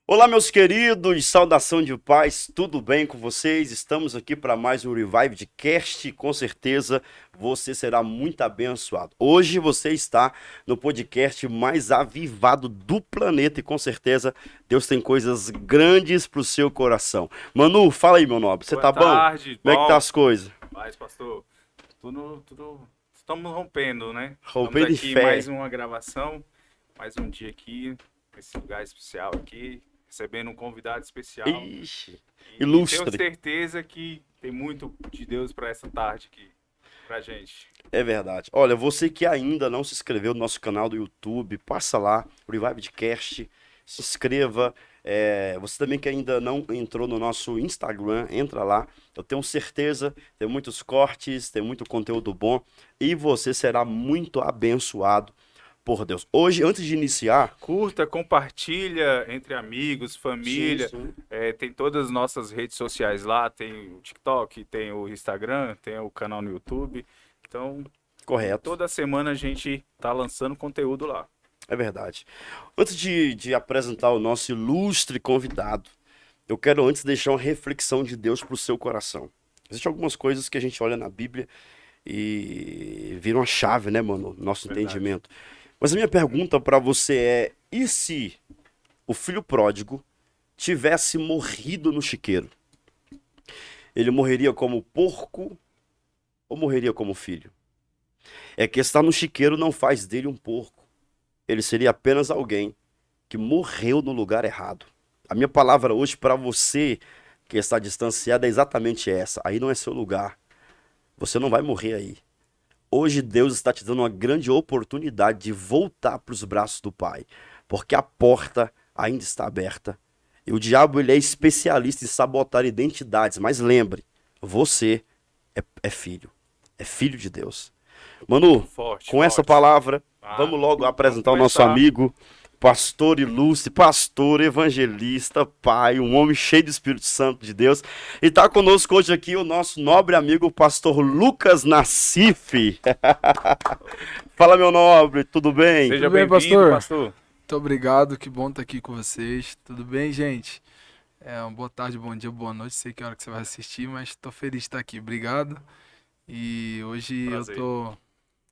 Olá, meus queridos, saudação de paz, tudo bem com vocês? Estamos aqui para mais um Revive de Cast, com certeza você será muito abençoado. Hoje você está no podcast mais avivado do planeta e com certeza Deus tem coisas grandes para o seu coração. Manu, fala aí, meu nobre, você Boa tá bom? tarde, Como é que tá bom. as coisas? Paz, pastor. Tudo. Estamos rompendo, né? Estamos Rompendo em aqui mais fé. uma gravação, mais um dia aqui, nesse lugar especial aqui, recebendo um convidado especial. Ixi, E tenho ilustre. certeza que tem muito de Deus para essa tarde aqui, pra gente. É verdade. Olha, você que ainda não se inscreveu no nosso canal do YouTube, passa lá, Revive de Cast, se inscreva. Você também que ainda não entrou no nosso Instagram, entra lá. Eu tenho certeza, tem muitos cortes, tem muito conteúdo bom e você será muito abençoado por Deus. Hoje, antes de iniciar, Curta, compartilha entre amigos, sim, família. sim, Tem todas as nossas redes sociais lá, tem o TikTok, tem o Instagram, tem o canal no YouTube. Então, e correto, toda semana a gente tá lançando conteúdo lá. é verdade. Antes de apresentar o nosso ilustre convidado, eu quero antes deixar uma reflexão de Deus para o seu coração. Existem algumas coisas que a gente olha na Bíblia e vira uma chave, né, mano? Nosso Verdade. entendimento. Mas a minha pergunta para você é: e se o filho pródigo tivesse morrido no chiqueiro? Ele morreria como porco ou morreria como filho? É que estar no chiqueiro não faz dele um porco. Ele seria apenas alguém que morreu no lugar errado. A minha palavra hoje para você que está distanciado é exatamente essa. Aí não é seu lugar. Você não vai morrer aí. Hoje Deus está te dando uma grande oportunidade de voltar para os braços do Pai, porque a porta ainda está aberta. E o diabo ele é especialista em sabotar identidades, mas lembre, você é filho, é filho de Deus. Manu, Forte, com essa forte. palavra, Ah, vamos logo vamos apresentar o nosso começar. amigo, pastor ilustre, pastor evangelista, pai, um homem cheio do Espírito Santo de Deus. E está conosco hoje aqui o nosso nobre amigo, pastor Lucas Nassif. Fala, meu nobre, tudo bem? Seja Tudo bem, bem-vindo, pastor? pastor. Muito obrigado, que bom estar aqui com vocês. Tudo bem, gente? Uma boa tarde, bom dia, boa noite. Sei que é a hora que você vai assistir, mas estou feliz de estar aqui. Obrigado. E hoje eu Prazer. estou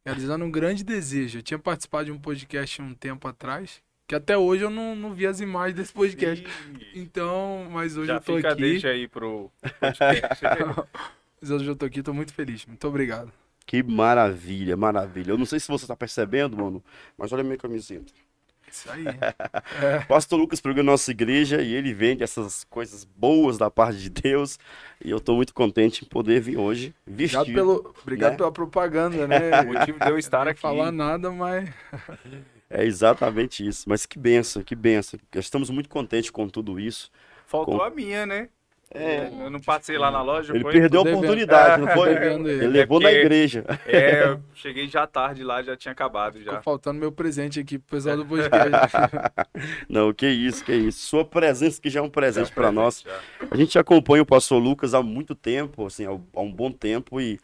realizando um grande desejo. Eu tinha participado de um podcast um tempo atrás, que até hoje eu não vi as imagens desse podcast. E Então, mas hoje eu já estou fica a aqui. deixa aí pro podcast. Mas hoje eu estou aqui, estou muito feliz. Muito obrigado. Que maravilha, maravilha. Eu não sei se você está percebendo, mano, mas olha a minha camiseta. Isso aí. É, Pastor Lucas pregou na nossa igreja e ele vende essas coisas boas da parte de Deus. E eu estou muito contente em poder vir hoje vestido, obrigado né? pela propaganda, né? O motivo de eu Eu não estar ia falar aqui. nada, mas É exatamente isso. Mas que benção, que benção. Estamos muito contentes com tudo isso. Com... Faltou a minha, né? É, Eu não passei lá na loja, ele foi? perdeu tô a devendo. oportunidade, não Tô foi? devendo Ele ele. É levou na porque igreja. eu cheguei já tarde lá, já tinha acabado Ficou já. faltando meu presente aqui pro pessoal do podcast. Não, que isso, que isso. Sua presença que já é um Já é um presente para nós. presente já. A gente acompanha o pastor Lucas há muito tempo, assim, há um bom tempo e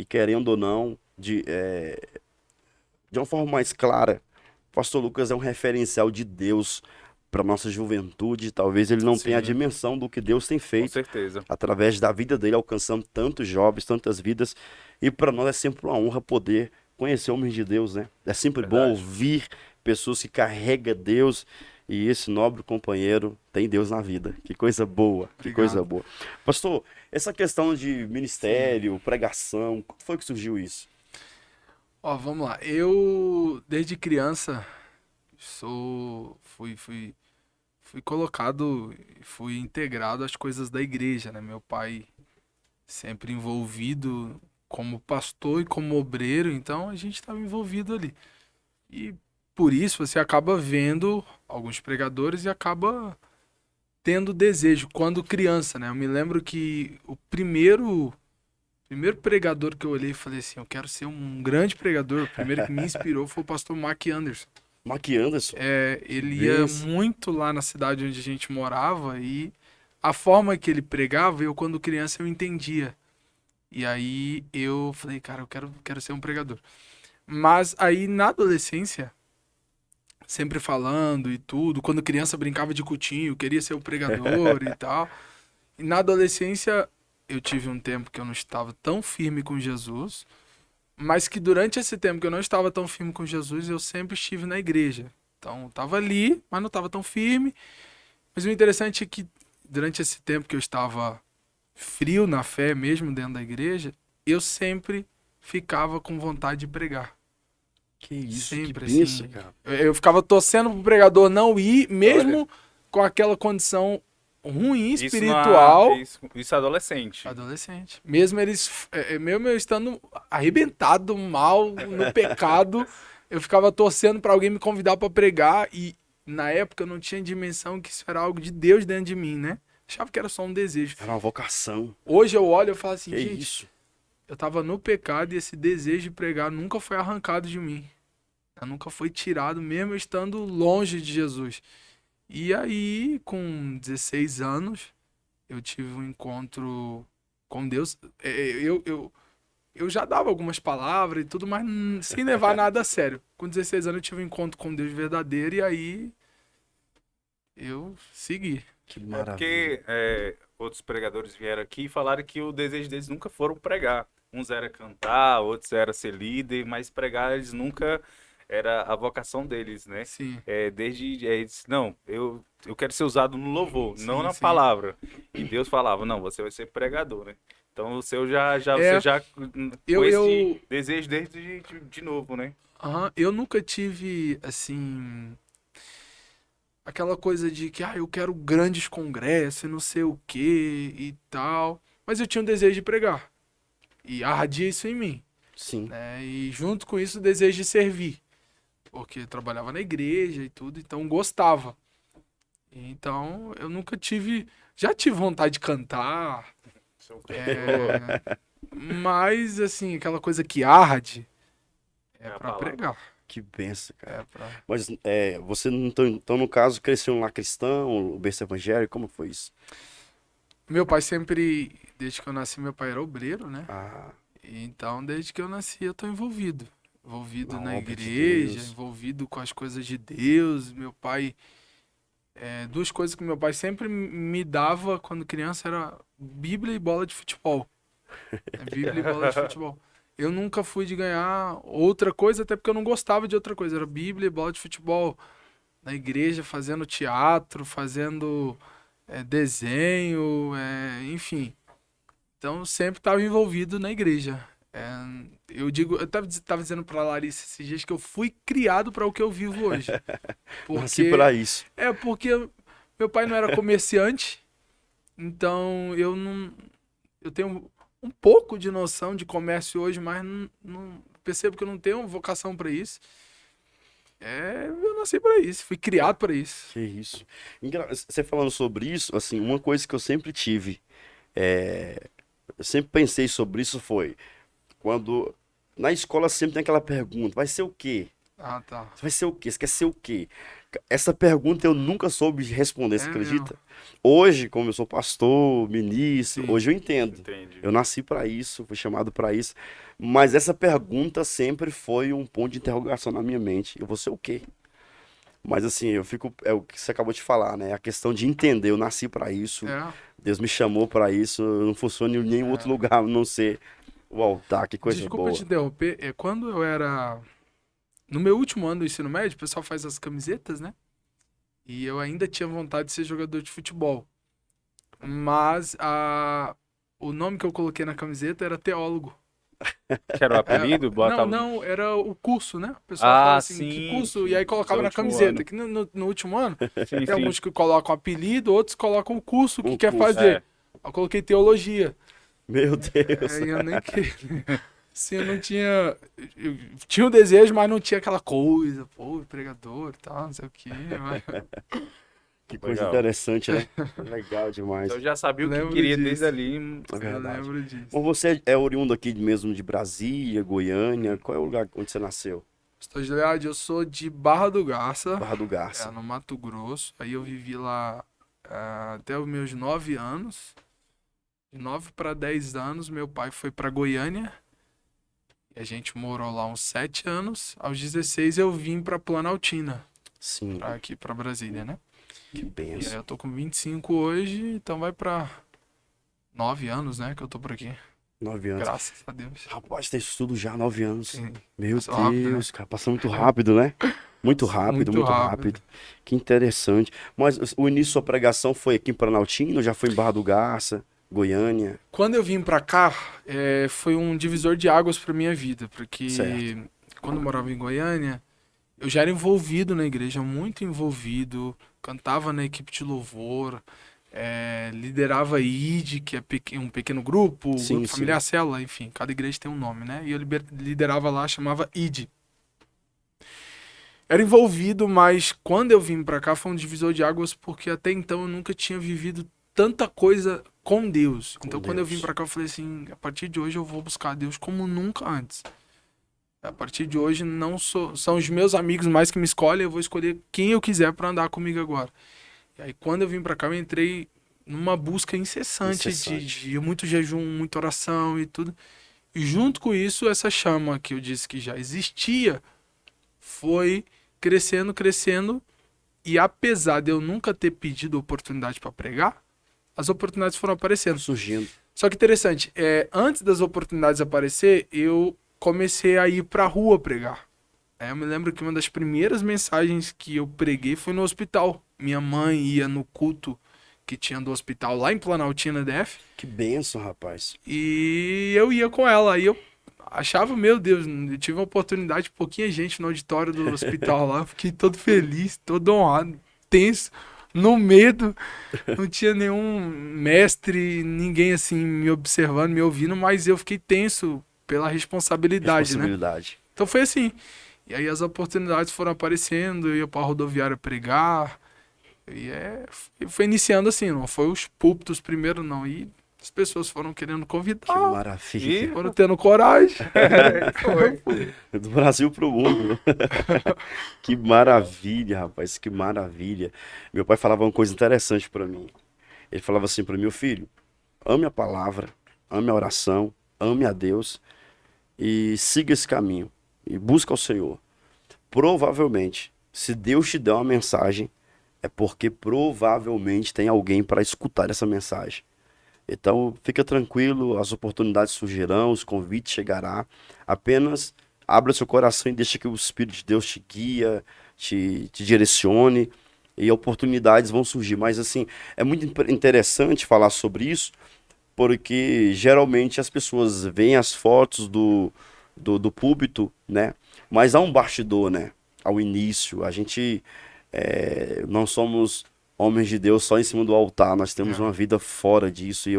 querendo ou não, de uma forma mais clara, o pastor Lucas é um referencial de Deus para nossa juventude. Talvez ele não tenha a Sim, dimensão do que Deus tem com feito certeza. através da vida dele, alcançando tantos jovens, tantas vidas. E para nós é sempre uma honra poder conhecer homens de Deus, né? É sempre bom Verdade. ouvir pessoas que carregam Deus. E esse nobre companheiro tem Deus na vida. Que coisa boa, que coisa Obrigado. boa. Pastor, essa questão de Sim. ministério, pregação, como foi que surgiu isso? Ó, vamos lá. Eu, desde criança, fui colocado, fui integrado às coisas da igreja, né? Meu pai sempre envolvido como pastor e como obreiro, então a gente estava envolvido ali. E por isso você acaba vendo alguns pregadores e acaba tendo desejo quando criança, né? Eu me lembro que o primeiro pregador que eu olhei e falei assim, eu quero ser um grande pregador. O primeiro que me inspirou foi o pastor Mark Anderson. Mark Anderson, que Ele ia benção. muito lá na cidade onde a gente morava e a forma que ele pregava, eu quando criança eu entendia. E aí eu falei, cara, quero ser um pregador. Mas aí na adolescência, sempre falando e tudo. Quando criança brincava de cutinho, queria ser o pregador e tal. E na adolescência eu tive um tempo que eu não estava tão firme com Jesus, mas que durante esse tempo que eu não estava tão firme com Jesus, eu sempre estive na igreja. Então, eu estava ali, mas não estava tão firme. Mas o interessante é que durante esse tempo que eu estava frio na fé, mesmo dentro da igreja, eu sempre ficava com vontade de pregar. Que isso, Sempre, que benção, assim. cara. Eu ficava torcendo pro pregador não ir, mesmo com aquela condição ruim espiritual. Isso é adolescente. Adolescente. Mesmo mesmo eu estando arrebentado, mal, no pecado, eu ficava torcendo pra alguém me convidar pra pregar e na época eu não tinha dimensão que isso era algo de Deus dentro de mim, né? Achava que era só um desejo. Era uma vocação. Hoje eu olho e falo assim, Que gente, isso? eu tava no pecado e esse desejo de pregar nunca foi arrancado de mim. Nunca foi tirado, mesmo eu estando longe de Jesus. E aí, com 16 anos, eu tive um encontro com Deus. Eu já dava algumas palavras e tudo, mas sem levar nada a sério. Com 16 anos, eu tive um encontro com Deus verdadeiro e aí eu segui. Que É maravilha. porque outros pregadores vieram aqui e falaram que o desejo deles nunca foram pregar. Uns era cantar, outros era ser líder, mas pregar eles nunca era a vocação deles, né? Sim. Eles, não, eu quero ser usado no louvor, Sim, não na sim. palavra. E Deus falava, não, você vai ser pregador, né? Então o seu É, você já com eu- esse desejo desde de novo, né? eu nunca tive, assim, aquela coisa de que, eu quero grandes congressos e não sei o que e tal. Mas eu tinha um desejo de pregar. E ardia isso em mim, Sim. né? E junto com isso o desejo de servir. Porque eu trabalhava na igreja e tudo, então gostava. Então eu nunca tive... Já tive vontade de cantar, mas assim, aquela coisa que arde É a pra palavra. pregar. Que benção, cara. É pra... Mas você não então, no caso, cresceu lá cristão, o berço evangélico, como foi isso? Meu pai sempre, desde que eu nasci, meu pai era obreiro, né? Ah, Então, desde que eu nasci, eu tô envolvido. Envolvido Na na obra de igreja, Deus. envolvido com as coisas de Deus. Meu pai... duas coisas que meu pai sempre me dava quando criança era Bíblia e bola de futebol. Bíblia e bola de futebol. Eu nunca fui de ganhar outra coisa, até porque eu não gostava de outra coisa. Era Bíblia e bola de futebol. Na igreja, fazendo teatro, fazendo desenho, enfim. Então, sempre estava envolvido na igreja. Eu tava dizendo pra Larissa esses dias que eu fui criado para o que eu vivo hoje. nasci pra isso. Porque meu pai não era comerciante, então eu não. Eu tenho um pouco de noção de comércio hoje, mas não percebo que eu não tenho vocação para isso. Eu nasci para isso, fui criado para isso. Que isso. Você falando sobre isso, assim, uma coisa que eu sempre tive, eu sempre pensei sobre isso foi, quando na escola sempre tem aquela pergunta, vai ser o quê? Ah, tá. Você vai ser o quê? Você quer ser o quê? Essa pergunta eu nunca soube responder, você É acredita? Hoje, como eu sou pastor, ministro, Sim. hoje eu entendo. Entendi. Eu nasci para isso, fui chamado para isso. Mas essa pergunta sempre foi um ponto de interrogação na minha mente. Eu vou ser o quê? Mas assim, eu fico. É o que você acabou de falar, né? A questão de entender. Eu nasci para isso. É. Deus me chamou para isso. Eu não funciono em nenhum outro lugar a não ser o altar. Que coisa Desculpa boa. te interromper. Quando eu era. No meu último ano do ensino médio, o pessoal faz as camisetas, né? E eu ainda tinha vontade de ser jogador de futebol. Mas o nome que eu coloquei na camiseta era teólogo. Que era o apelido? Bota... Não, era o curso, né? O pessoal fala assim, sim, que curso? sim. E aí colocava Do na último camiseta. ano. Que no último ano, Sim, tem sim. alguns que colocam apelido, outros colocam o curso que O quer curso, fazer. Eu coloquei teologia. Meu Deus. Aí eu nem queria. Assim, eu não tinha. Eu tinha o desejo, mas não tinha aquela coisa, pô, pregador e tal, não sei o quê. Mas... Que coisa Legal. interessante, né? Legal demais. Então eu já sabia o que Lembro queria disso. desde ali. É Eu verdade. lembro disso. Bom, você é oriundo aqui mesmo de Brasília, Goiânia? Qual é o lugar onde você nasceu? Estou de verdade, eu sou de Barra do Garça, Barra do Garça. no Mato Grosso. Aí eu vivi lá até os meus 9 anos. De 9 para 10 anos, meu pai foi para Goiânia. E a gente morou lá uns 7 anos. Aos 16 eu vim para Planaltina. Sim, aqui pra Brasília, né? que E aí benção. eu tô com 25 hoje, então vai pra 9 anos, né, que eu tô por aqui. 9 anos. Graças a Deus. Rapaz, tem isso tudo já há 9 anos. Sim, Meu passou rápido, né? Deus, cara, passa muito rápido, né? Muito rápido, Muito muito rápido. rápido. Que interessante. Mas o início da sua pregação foi aqui em Planaltino, ou já foi em Barra do Garça, Goiânia? Quando eu vim pra cá, foi um divisor de águas pra minha vida, porque Certo. quando eu morava em Goiânia, eu já era envolvido na igreja, muito envolvido, cantava na equipe de louvor, liderava a ID, que é um pequeno grupo, Sim, grupo sim. familiar, célula, enfim, cada igreja tem um nome, né? E eu liderava lá, chamava ID. Era envolvido, mas quando eu vim pra cá foi um divisor de águas, porque até então eu nunca tinha vivido tanta coisa com Deus. Com Então quando eu vim Deus. pra cá eu falei assim, a partir de hoje eu vou buscar Deus como nunca antes. A partir de hoje não são os meus amigos mais que me escolhem, eu vou escolher quem eu quiser pra andar comigo agora. E aí quando eu vim pra cá eu entrei numa busca incessante, Incessante. de muito jejum, muita oração e tudo. E junto com isso, essa chama que eu disse que já existia foi crescendo, crescendo. E apesar de eu nunca ter pedido oportunidade para pregar, as oportunidades foram aparecendo. Surgindo. Só que interessante, antes das oportunidades aparecer, eu comecei a ir pra rua pregar. Eu me lembro que uma das primeiras mensagens que eu preguei foi no hospital. Minha mãe ia no culto que tinha do hospital lá em Planaltina DF. Que benção, rapaz. E eu ia com ela. Aí eu achava, meu Deus, eu tive uma oportunidade, pouquinha gente no auditório do hospital lá. Fiquei todo feliz, todo honrado, tenso, no medo. Não tinha nenhum mestre, ninguém assim me observando, me ouvindo, mas eu fiquei tenso pela responsabilidade, né? Responsabilidade. Então foi assim. E aí as oportunidades foram aparecendo, eu ia pra rodoviária pregar. E foi iniciando assim, não foi os púlpitos primeiro, não. E as pessoas foram querendo Que convidar, maravilha. foram tendo coragem. Foi. Do Brasil pro mundo. Que maravilha, rapaz, que maravilha. Meu pai falava uma coisa interessante pra mim. Ele falava assim pra mim, meu filho, ame a palavra, ame a oração, ame a Deus e siga esse caminho e busca o Senhor. Provavelmente, se Deus te der uma mensagem, é porque provavelmente tem alguém para escutar essa mensagem. Então, fica tranquilo, as oportunidades surgirão, os convites chegará. Apenas abra seu coração e deixa que o Espírito de Deus te guia, te direcione e oportunidades vão surgir. Mas, assim, é muito interessante falar sobre isso, porque geralmente as pessoas veem as fotos do púlpito, né? Mas há um bastidor, né? Ao início, a gente não somos homens de Deus só em cima do altar, nós temos É. uma vida fora disso. E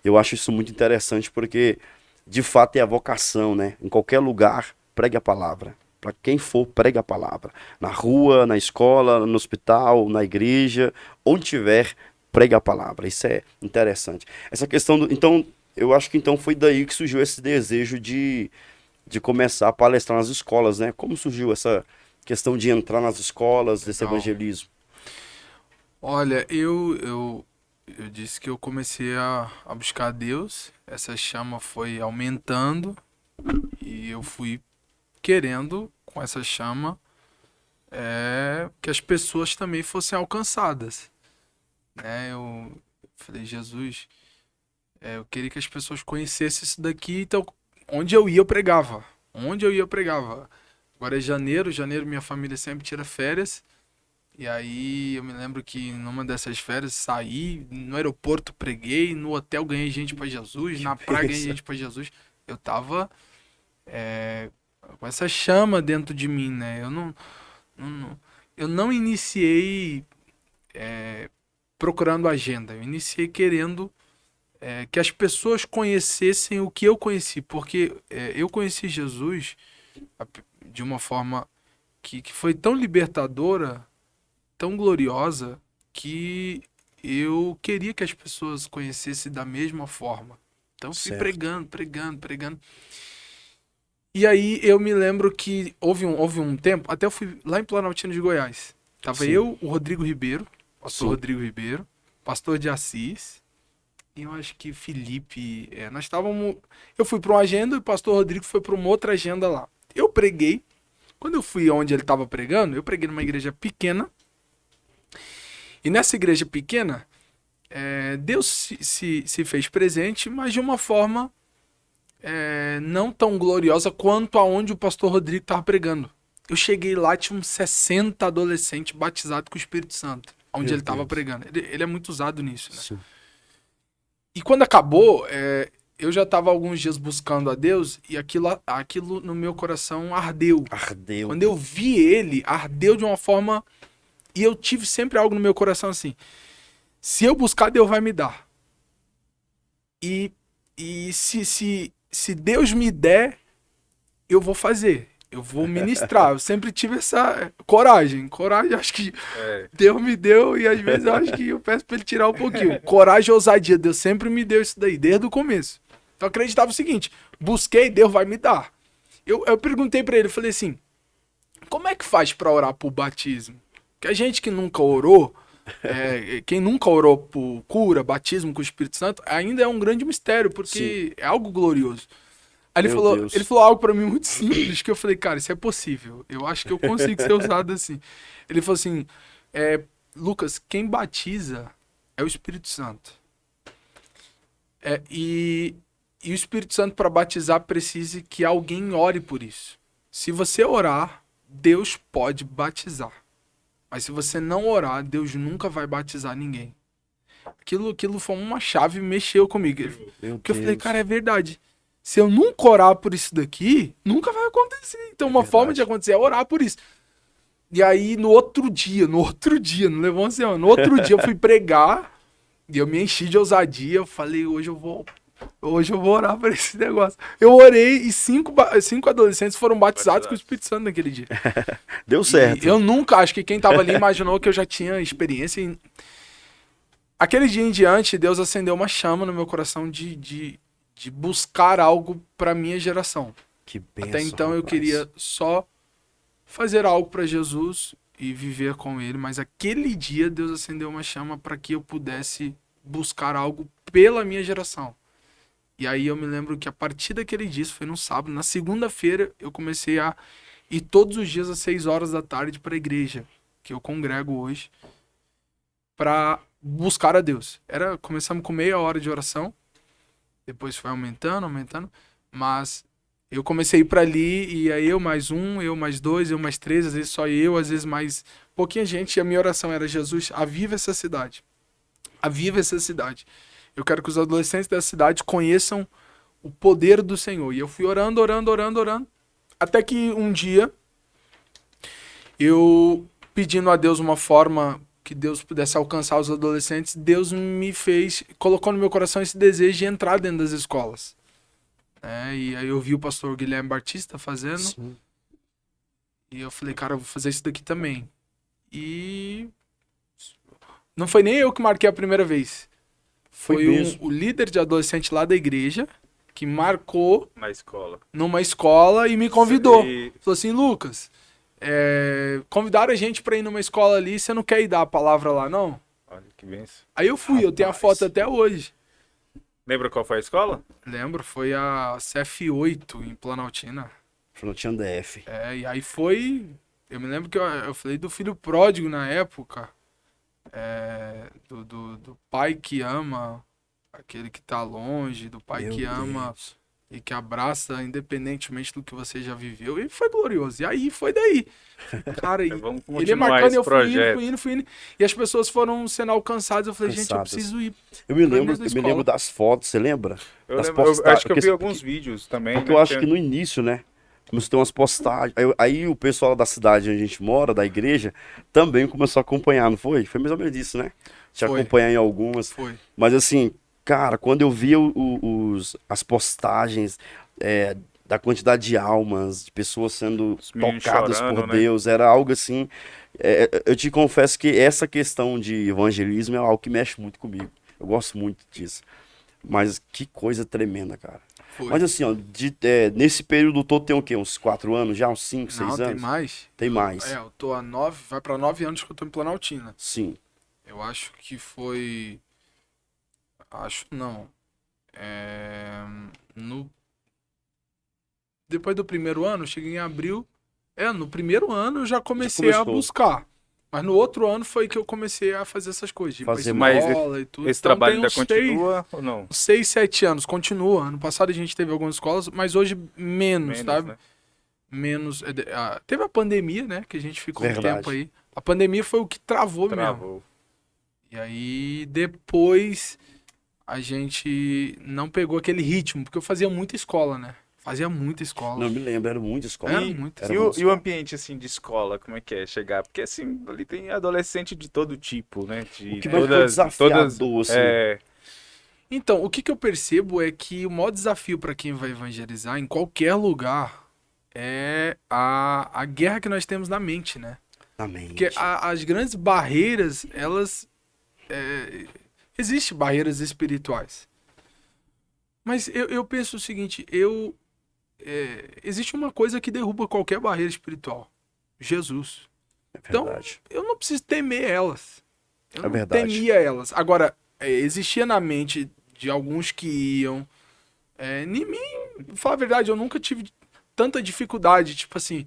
eu acho isso muito interessante porque, de fato, é a vocação, né? Em qualquer lugar, pregue a palavra. Para quem for, pregue a palavra. Na rua, na escola, no hospital, na igreja, onde tiver, pregue a palavra. Isso é interessante. Essa questão do. Então, eu acho que então foi daí que surgiu esse desejo de começar a palestrar nas escolas, né? Como surgiu essa questão de entrar nas escolas, desse Legal. evangelismo? Olha, eu disse que eu comecei a buscar Deus, essa chama foi aumentando e eu fui querendo, com essa chama, que as pessoas também fossem alcançadas, né? Eu falei, Jesus, eu queria que as pessoas conhecessem isso daqui, então onde eu ia eu pregava, onde eu ia eu pregava. Agora é janeiro minha família sempre tira férias. E aí eu me lembro que numa dessas férias saí, no aeroporto preguei, no hotel ganhei gente pra Jesus, na praia ganhei Pensa. gente pra Jesus. Eu tava com essa chama dentro de mim, né? Eu não iniciei procurando agenda, eu iniciei querendo que as pessoas conhecessem o que eu conheci, porque eu conheci Jesus de uma forma que foi tão libertadora, tão gloriosa, que eu queria que as pessoas conhecessem da mesma forma. Então fui Certo. pregando, pregando, pregando. E aí eu me lembro que houve um tempo, até eu fui lá em Planaltina de Goiás. Tava Sim. eu, o Rodrigo Ribeiro, pastor Sim. Rodrigo Ribeiro, pastor de Assis, e eu acho que Felipe. Nós estávamos. Eu fui para uma agenda e o pastor Rodrigo foi para uma outra agenda lá. Eu preguei, Quando eu fui onde ele estava pregando, eu preguei numa igreja pequena. E nessa igreja pequena, Deus se fez presente, mas de uma forma não tão gloriosa quanto aonde o pastor Rodrigo estava pregando. Eu cheguei lá, tinha uns 60 adolescentes batizados com o Espírito Santo, onde Meu ele estava Deus. pregando. Ele é muito usado nisso, né? Sim. E quando acabou, eu já estava alguns dias buscando a Deus e aquilo no meu coração ardeu. Ardeu. Quando eu vi ele, ardeu de uma forma... E eu tive sempre algo no meu coração assim. Se eu buscar, Deus vai me dar. E se Deus me der, eu vou fazer. Eu vou ministrar. Eu sempre tive essa coragem. Coragem, acho que É, Deus me deu e às vezes eu acho que eu peço pra ele tirar um pouquinho. Coragem e ousadia. Deus sempre me deu isso daí, desde o começo. Então eu acreditava o seguinte, busquei, Deus vai me dar. Eu perguntei pra ele, eu falei assim, como é que faz pra orar por batismo? Porque a gente que nunca orou, quem nunca orou por cura, batismo com o Espírito Santo, ainda é um grande mistério, porque é algo glorioso. Aí Meu Deus. ele falou algo pra mim muito simples, que eu falei, cara, isso é possível. Eu acho que eu consigo ser usado assim. Ele falou assim, Lucas, quem batiza é o Espírito Santo. E o Espírito Santo, para batizar, precisa que alguém ore por isso. Se você orar, Deus pode batizar. Mas se você não orar, Deus nunca vai batizar ninguém. Aquilo foi uma chave e mexeu comigo. Meu Porque eu falei, Deus. cara, é verdade. Se eu nunca orar por isso daqui, nunca vai acontecer. Então, uma forma de acontecer é orar por isso. E aí, no outro dia, não levou uma semana, no outro dia eu fui pregar e eu me enchi de ousadia. Eu falei, hoje eu vou orar por esse negócio. Eu orei e cinco adolescentes foram batizados com o Espírito Santo naquele dia. Deu certo. E eu nunca, acho que quem tava ali imaginou que eu já tinha experiência em... Aquele dia em diante, Deus acendeu uma chama no meu coração de buscar algo pra minha geração. Que benção, Até então eu rapaz. queria só fazer algo pra Jesus e viver com ele, mas aquele dia Deus acendeu uma chama para que eu pudesse buscar algo pela minha geração. E aí eu me lembro que a partir daquele dia, isso foi no sábado, na segunda-feira eu comecei a ir todos os dias às 6 horas da tarde para a igreja, que eu congrego hoje, para buscar a Deus. Começamos com meia hora de oração, depois foi aumentando, mas eu comecei a ir para ali e aí eu mais um, eu mais dois, eu mais três, às vezes só eu, às vezes mais pouquinha gente, e a minha oração era, Jesus, aviva essa cidade. Aviva essa cidade. Eu quero que os adolescentes dessa cidade conheçam o poder do Senhor. E eu fui orando. Até que um dia, eu pedindo a Deus uma forma que Deus pudesse alcançar os adolescentes, Deus colocou no meu coração esse desejo de entrar dentro das escolas. E aí eu vi o pastor Guilherme Batista fazendo. Sim. E eu falei, cara, eu vou fazer isso daqui também. E não foi nem eu que marquei a primeira vez. Foi mesmo. o líder de adolescente lá da igreja que marcou na escola. numa escola e me convidou. E- Falou assim, Lucas, convidaram a gente pra ir numa escola ali, você não quer ir dar a palavra lá, não? Olha que benção. Aí eu fui, eu tenho a Rapaz. foto até hoje. Lembra qual foi a escola? Lembro, foi a CF8 em Planaltina. Frontier DF. E aí foi... Eu me lembro que eu falei do filho pródigo na época. Do pai que ama aquele que tá longe, do pai Meu que ama Deus. e que abraça independentemente do que você já viveu. E foi glorioso. E aí foi daí. Cara, Vamos ele continuar marcando, esse eu projeto. fui indo. E as pessoas foram sendo alcançadas. Eu falei, gente, eu Alcançadas. preciso ir. Eu me Pra lembro, dentro da eu me escola. lembro das fotos, você lembra? Eu, Das lembro, eu postagens, acho que eu vi porque- alguns vídeos também. Porque né, eu acho que no início, né? Começou a ter umas postagens. Aí o pessoal da cidade onde a gente mora, da igreja, também começou a acompanhar, não foi? Foi mais ou menos isso, né? Te Foi. acompanhar em algumas. Foi. Mas assim, cara, quando eu via as postagens da quantidade de almas, de pessoas sendo Os meninos tocadas chorando, por né? Deus, era algo assim. Eu te confesso que essa questão de evangelismo é algo que mexe muito comigo. Eu gosto muito disso. Mas que coisa tremenda, cara. Foi. Mas assim, ó, nesse período todo tem o quê? Uns 4 anos já? Uns 5, 6 Não, anos? tem mais. Tem mais. Eu tô há 9, vai pra 9 anos que eu tô em Planaltina. Sim. Eu acho que foi. Acho não. No... Depois do primeiro ano, eu cheguei em abril. No primeiro ano eu já comecei a começou. buscar. Mas no outro ano foi que eu comecei a fazer essas coisas, de ir pra Fazer escola e tudo. Esse Então, trabalho tem ainda uns continua ou não? 6, 7 anos, continua. Ano passado a gente teve algumas escolas, mas hoje menos, sabe? Né? Menos. Teve a pandemia, né? Que a gente ficou um Verdade. tempo aí. A pandemia foi o que travou mesmo. Travou. E aí depois a gente não pegou aquele ritmo, porque eu fazia muita escola, né? Fazia muita escola. Não me lembro, era muita escola. Era E, muito. Era e, muito o, e o ambiente, assim, de escola, como é que é chegar? Porque, assim, ali tem adolescente de todo tipo, né? De O que mais foi desafiador, assim? Então, o que eu percebo é que o maior desafio para quem vai evangelizar em qualquer lugar é a guerra que nós temos na mente, né? Na mente. Porque as grandes barreiras, elas. Existem barreiras espirituais. Mas eu penso o seguinte: existe uma coisa que derruba qualquer barreira espiritual: Jesus. É Então, verdade. eu não preciso temer elas. Eu É não verdade. temia elas. Agora, existia na mente de alguns que iam. Em mim, pra falar a verdade, eu nunca tive tanta dificuldade. Tipo assim,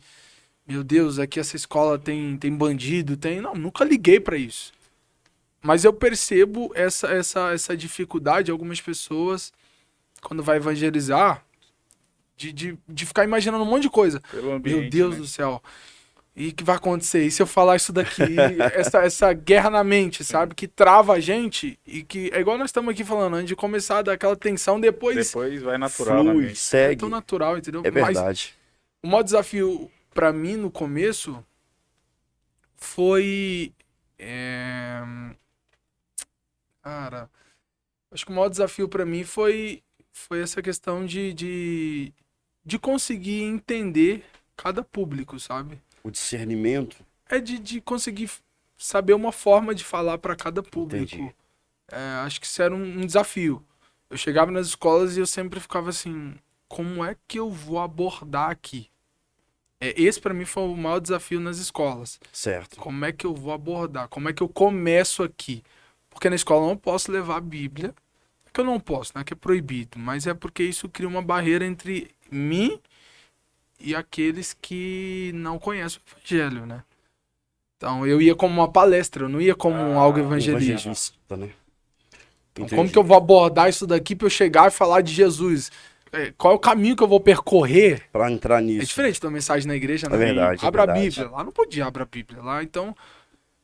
meu Deus, aqui essa escola tem bandido, tem. Não, nunca liguei pra isso. Mas eu percebo essa dificuldade de algumas pessoas, quando vai evangelizar, de ficar imaginando um monte de coisa. Pelo ambiente, Meu Deus né? do céu. E o que vai acontecer? E se eu falar isso daqui? essa guerra na mente, sabe? Que trava a gente e que é igual nós estamos aqui falando, antes de começar a dar aquela tensão, depois Depois vai natural na Flui, mente. é segue. tão natural, entendeu? É Mas verdade. o maior desafio pra mim no começo foi. Cara, acho que o maior desafio pra mim foi essa questão de conseguir entender cada público, sabe? O discernimento. De conseguir saber uma forma de falar para cada público. Entendi. Acho que isso era um desafio. Eu chegava nas escolas e eu sempre ficava assim, como é que eu vou abordar aqui? Esse para mim foi o maior desafio nas escolas. Certo. Como é que eu vou abordar? Como é que eu começo aqui? Porque na escola eu não posso levar a Bíblia. É que eu não posso, não é que é proibido, mas é porque isso cria uma barreira entre mim e aqueles que não conhecem o evangelho, né? Então eu ia como uma palestra, eu não ia como algo evangelístico. Evangelista, né? Então, Entendi. como que eu vou abordar isso daqui para eu chegar e falar de Jesus? Qual é o caminho que eu vou percorrer? Pra entrar É nisso. diferente da mensagem na igreja, né? É verdade, é Abra verdade. a Bíblia. Lá não podia abrir a Bíblia. Lá, então,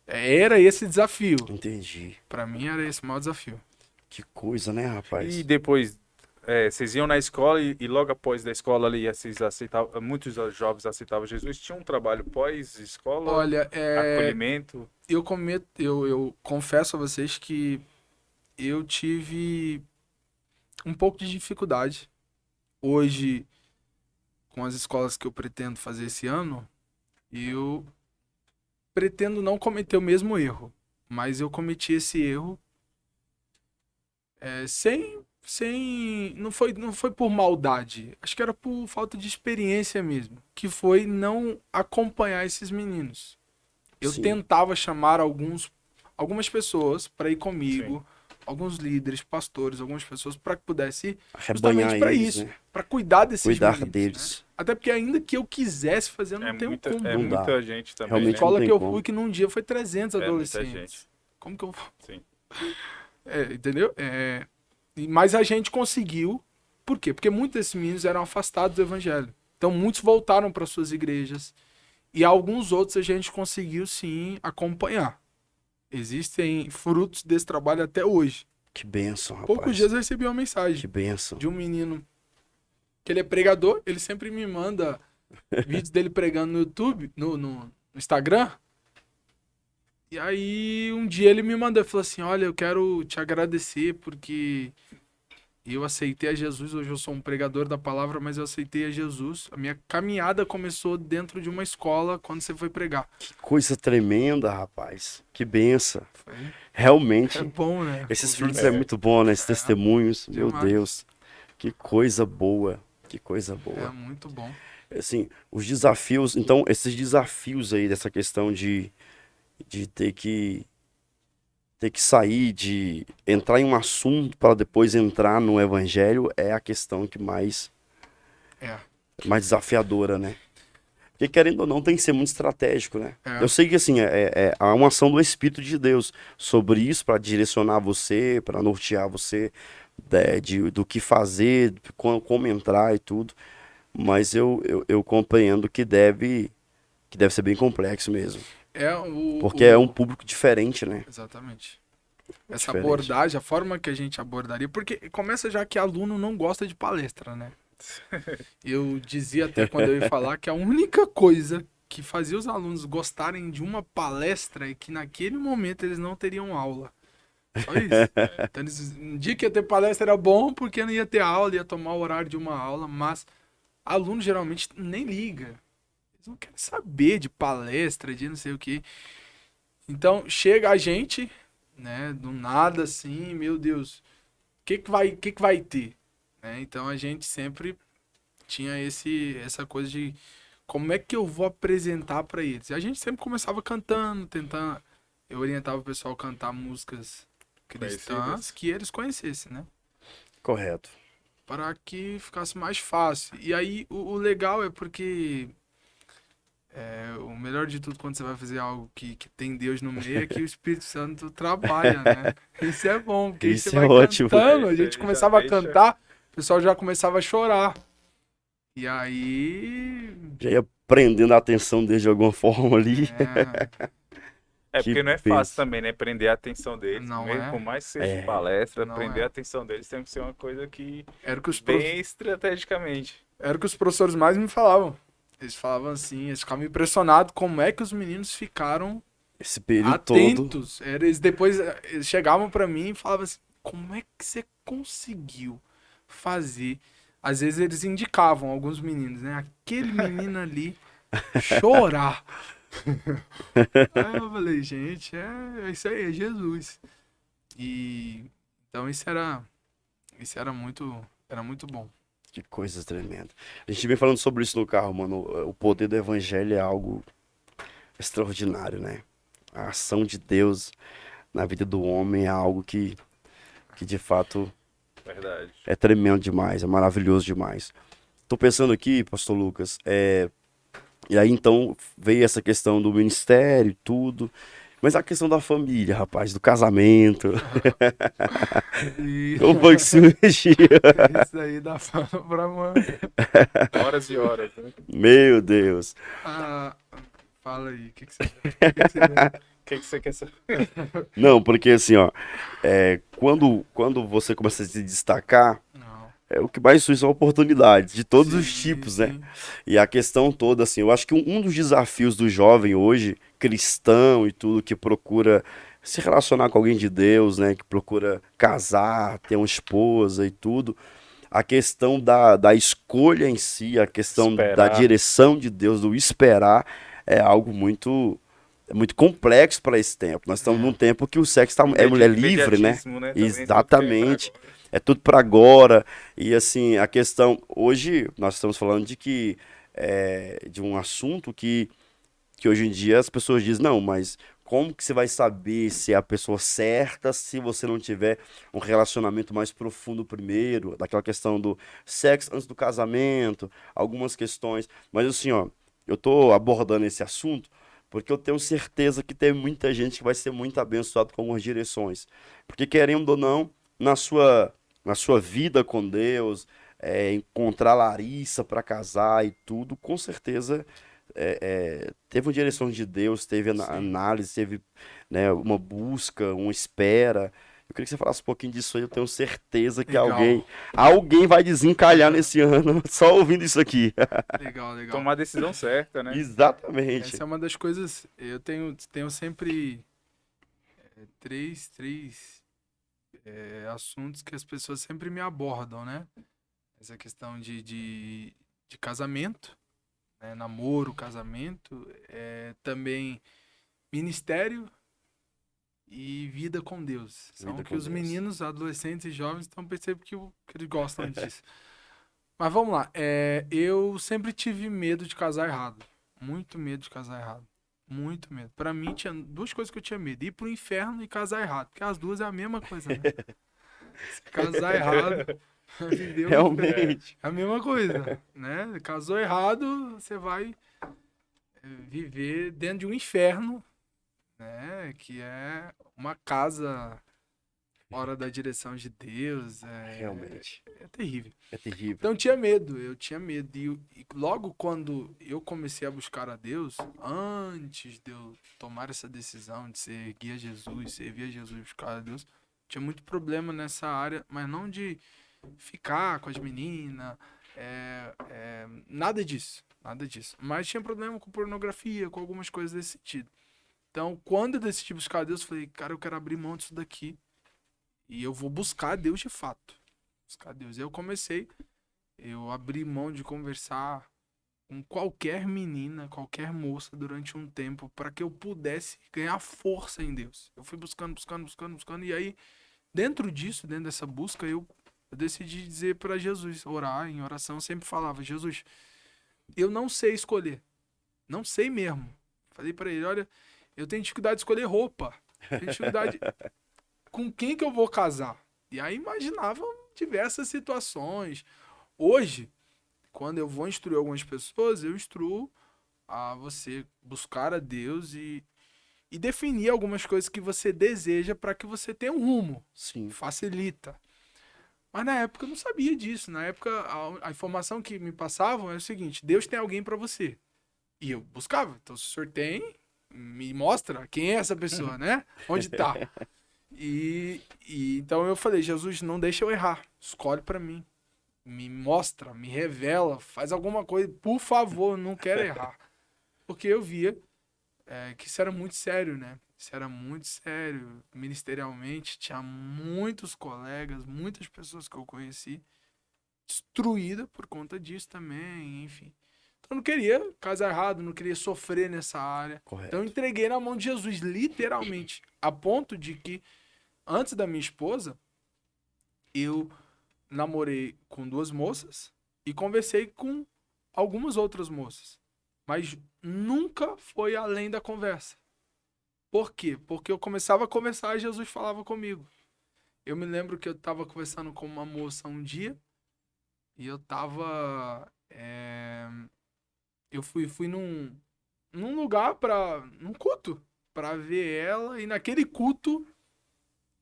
era esse desafio. Entendi. Para mim, era esse o maior desafio. Que coisa, né, rapaz? E depois, vocês iam na escola e logo após da escola ali, vocês aceitavam, muitos jovens aceitavam Jesus. Tinha um trabalho pós-escola, Olha, acolhimento. eu confesso a vocês que eu tive um pouco de dificuldade. Hoje, com as escolas que eu pretendo fazer esse ano, eu pretendo não cometer o mesmo erro. Mas eu cometi esse erro não foi por maldade. Acho que era por falta de experiência mesmo. Que foi não acompanhar esses meninos. Eu Sim. tentava chamar algumas pessoas para ir comigo, alguns líderes, pastores, algumas pessoas para que pudesse ir Arrebanhar justamente para eles, isso, né? para cuidar desses Cuidar meninos, deles. né? Até porque ainda que eu quisesse fazer, eu não tenho como. Não dá. muita gente também, Realmente né? Escola tem que eu como. fui que num dia foi 300 muita adolescentes. gente. Como que eu vou? Sim. Entendeu? Mas a gente conseguiu. Por quê? Porque muitos desses meninos eram afastados do evangelho. Então muitos voltaram para suas igrejas. E alguns outros a gente conseguiu sim acompanhar. Existem frutos desse trabalho até hoje. Que bênção, rapaz. Poucos dias eu recebi uma mensagem Que bênção. de um menino que ele é pregador. Ele sempre me manda vídeos dele pregando no YouTube, no Instagram. E aí um dia ele me mandou, ele falou assim, olha, eu quero te agradecer porque eu aceitei a Jesus, hoje eu sou um pregador da palavra, mas eu aceitei a Jesus. A minha caminhada começou dentro de uma escola quando você foi pregar. Que coisa tremenda, rapaz. Que benção. Foi. Realmente, É bom, né? esses Ouvir frutos isso. é muito bom, né? Esses testemunhos. Meu demais. Deus. Que coisa boa. Que coisa boa. É muito bom. Assim, os desafios, então, esses desafios aí dessa questão de ter que sair, de entrar em um assunto para depois entrar no evangelho é a questão que mais É. desafiadora, né? Porque querendo ou não, tem que ser muito estratégico, né? É. Eu sei que assim, há uma ação do Espírito de Deus sobre isso para direcionar você, para nortear você do que fazer, como entrar e tudo. Mas eu compreendo que deve ser bem complexo mesmo. É Porque é um público diferente, né? Exatamente. Essa Diferente. abordagem, a forma que a gente abordaria, porque começa já que aluno não gosta de palestra, né? Eu dizia até quando eu ia falar que a única coisa que fazia os alunos gostarem de uma palestra é que naquele momento eles não teriam aula. Só isso. Então, um dia que ia ter palestra era bom porque não ia ter aula, ia tomar o horário de uma aula, mas aluno geralmente nem liga. Eles não querem saber de palestra, de não sei o que. Então, chega a gente, né, do nada assim, meu Deus, o que vai ter? Né? Então, a gente sempre tinha essa coisa de como é que eu vou apresentar para eles. E a gente sempre começava cantando, tentando, eu orientava o pessoal a cantar músicas cristãs Conhecidas. que eles conhecessem, né? Correto. Para que ficasse mais fácil. E aí, o legal é porque o melhor de tudo quando você vai fazer algo que tem Deus no meio é que o Espírito Santo trabalha, né? Isso é bom, porque aí Isso você é vai ótimo. cantando, a Isso aí gente já começava a deixa- cantar, o pessoal já começava a chorar. E aí... Já ia prendendo a atenção deles de alguma forma ali. É, Que porque não é benção. fácil também, né? Prender a atenção deles. Não Mesmo é. por mais que seja É. palestra, Não prender é. a atenção deles tem que ser uma coisa que Era o que os bem estrategicamente. Era o que os professores mais me falavam. Eles falavam assim, eles ficavam impressionados como é que os meninos ficaram Esse período todo. atentos. Eles depois eles chegavam pra mim e falavam assim, como é que você conseguiu fazer? Às vezes eles indicavam alguns meninos, né? Aquele menino ali chorar. Aí eu falei, gente, é isso aí, é Jesus. E então isso era muito bom. Que coisa tremenda. A gente vem falando sobre isso no carro, mano. O poder do evangelho é algo extraordinário, né? A ação de Deus na vida do homem é algo que de fato Verdade. é tremendo demais, é maravilhoso demais. Tô pensando aqui, pastor Lucas, e aí então veio essa questão do ministério e tudo, mas a questão da família, rapaz, do casamento, E como foi que surgiu? isso aí dá fama pra mãe. Horas e horas, né? Meu Deus. Ah, fala aí, o que você O que você quer saber? Não, porque assim, ó, quando você começa a se destacar, Não. o que mais surge são oportunidades de todos os Sim, tipos, né? sim. E a questão toda, assim, eu acho que um dos desafios do jovem hoje, cristão e tudo, que procura se relacionar com alguém de Deus, né? Que procura casar, ter uma esposa e tudo, a questão da escolha em si, a questão da Esperar. direção de Deus, do esperar, é algo muito complexo para esse tempo. Nós estamos num tempo que o sexo é mulher livre, né? Imediatismo, né? Também Exatamente. tudo É tudo para agora. E assim, a questão. Hoje, nós estamos falando de que. De um assunto que hoje em dia as pessoas dizem, não, mas como que você vai saber se é a pessoa certa se você não tiver um relacionamento mais profundo primeiro? Daquela questão do sexo antes do casamento, algumas questões. Mas assim, ó, eu tô abordando esse assunto porque eu tenho certeza que tem muita gente que vai ser muito abençoado com algumas direções. Porque querendo ou não, na sua vida com Deus, encontrar Larissa para casar e tudo, com certeza teve uma direção de Deus, teve Sim. análise, teve, né, uma busca, uma espera. Eu queria que você falasse um pouquinho disso aí, eu tenho certeza que Legal. alguém vai desencalhar nesse ano só ouvindo isso aqui. Legal. Tomar a decisão certa, né? Exatamente. Essa é uma das coisas. Eu tenho sempre três assuntos que as pessoas sempre me abordam, né? Essa questão de casamento, né? Namoro, casamento, também ministério e vida com Deus. São Vida que com os Deus. meninos, adolescentes e jovens estão percebendo que eles gostam disso. Mas vamos lá. Eu sempre tive medo de casar errado. Muito medo de casar errado. Muito medo. Pra mim, tinha duas coisas que eu tinha medo. Ir pro inferno e casar errado. Porque as duas é a mesma coisa, né? Se casar errado, viver o inferno. Realmente. É a mesma coisa, né? Casou errado, você vai viver dentro de um inferno, né? Que é uma casa fora da direção de Deus. Realmente. É terrível. É terrível. Então eu tinha medo. E logo quando eu comecei a buscar a Deus, antes de eu tomar essa decisão de seguir a Jesus, servir a Jesus, buscar a Deus, tinha muito problema nessa área, mas não de ficar com as meninas, nada disso, nada disso. Mas tinha problema com pornografia, com algumas coisas desse sentido. Então, quando eu decidi buscar a Deus, eu falei, cara, eu quero abrir mão disso daqui e eu vou buscar a Deus de fato. Buscar a Deus. Eu abri mão de conversar com qualquer menina, qualquer moça durante um tempo para que eu pudesse ganhar força em Deus. Eu fui buscando e aí dentro disso, dentro dessa busca, eu decidi dizer para Jesus, orar em oração, eu sempre falava, Jesus, eu não sei escolher, não sei mesmo. Falei para ele, olha, eu tenho dificuldade de escolher roupa, tenho dificuldade com quem que eu vou casar. E aí imaginava diversas situações. Hoje, quando eu vou instruir algumas pessoas, eu instruo a você buscar a Deus e definir algumas coisas que você deseja para que você tenha um rumo. Sim. Facilita. Mas na época eu não sabia disso. Na época a informação que me passavam é o seguinte: Deus tem alguém para você. E eu buscava. Então, se o senhor tem, me mostra quem é essa pessoa, né? Onde tá? E então eu falei, Jesus, não deixa eu errar. Escolhe para mim. Me mostra, me revela, faz alguma coisa. Por favor, não quero errar. Porque eu via que isso era muito sério, né? Isso era muito sério. Ministerialmente, tinha muitos colegas, muitas pessoas que eu conheci destruída por conta disso também, enfim. Então eu não queria casar errado, não queria sofrer nessa área. Correto. Então eu entreguei na mão de Jesus, literalmente. A ponto de que, antes da minha esposa, eu namorei com 2 moças e conversei com algumas outras moças. Mas nunca foi além da conversa. Por quê? Porque eu começava a conversar e Jesus falava comigo. Eu me lembro que eu estava conversando com uma moça um dia e eu estava... eu fui num lugar, num culto, para ver ela, e naquele culto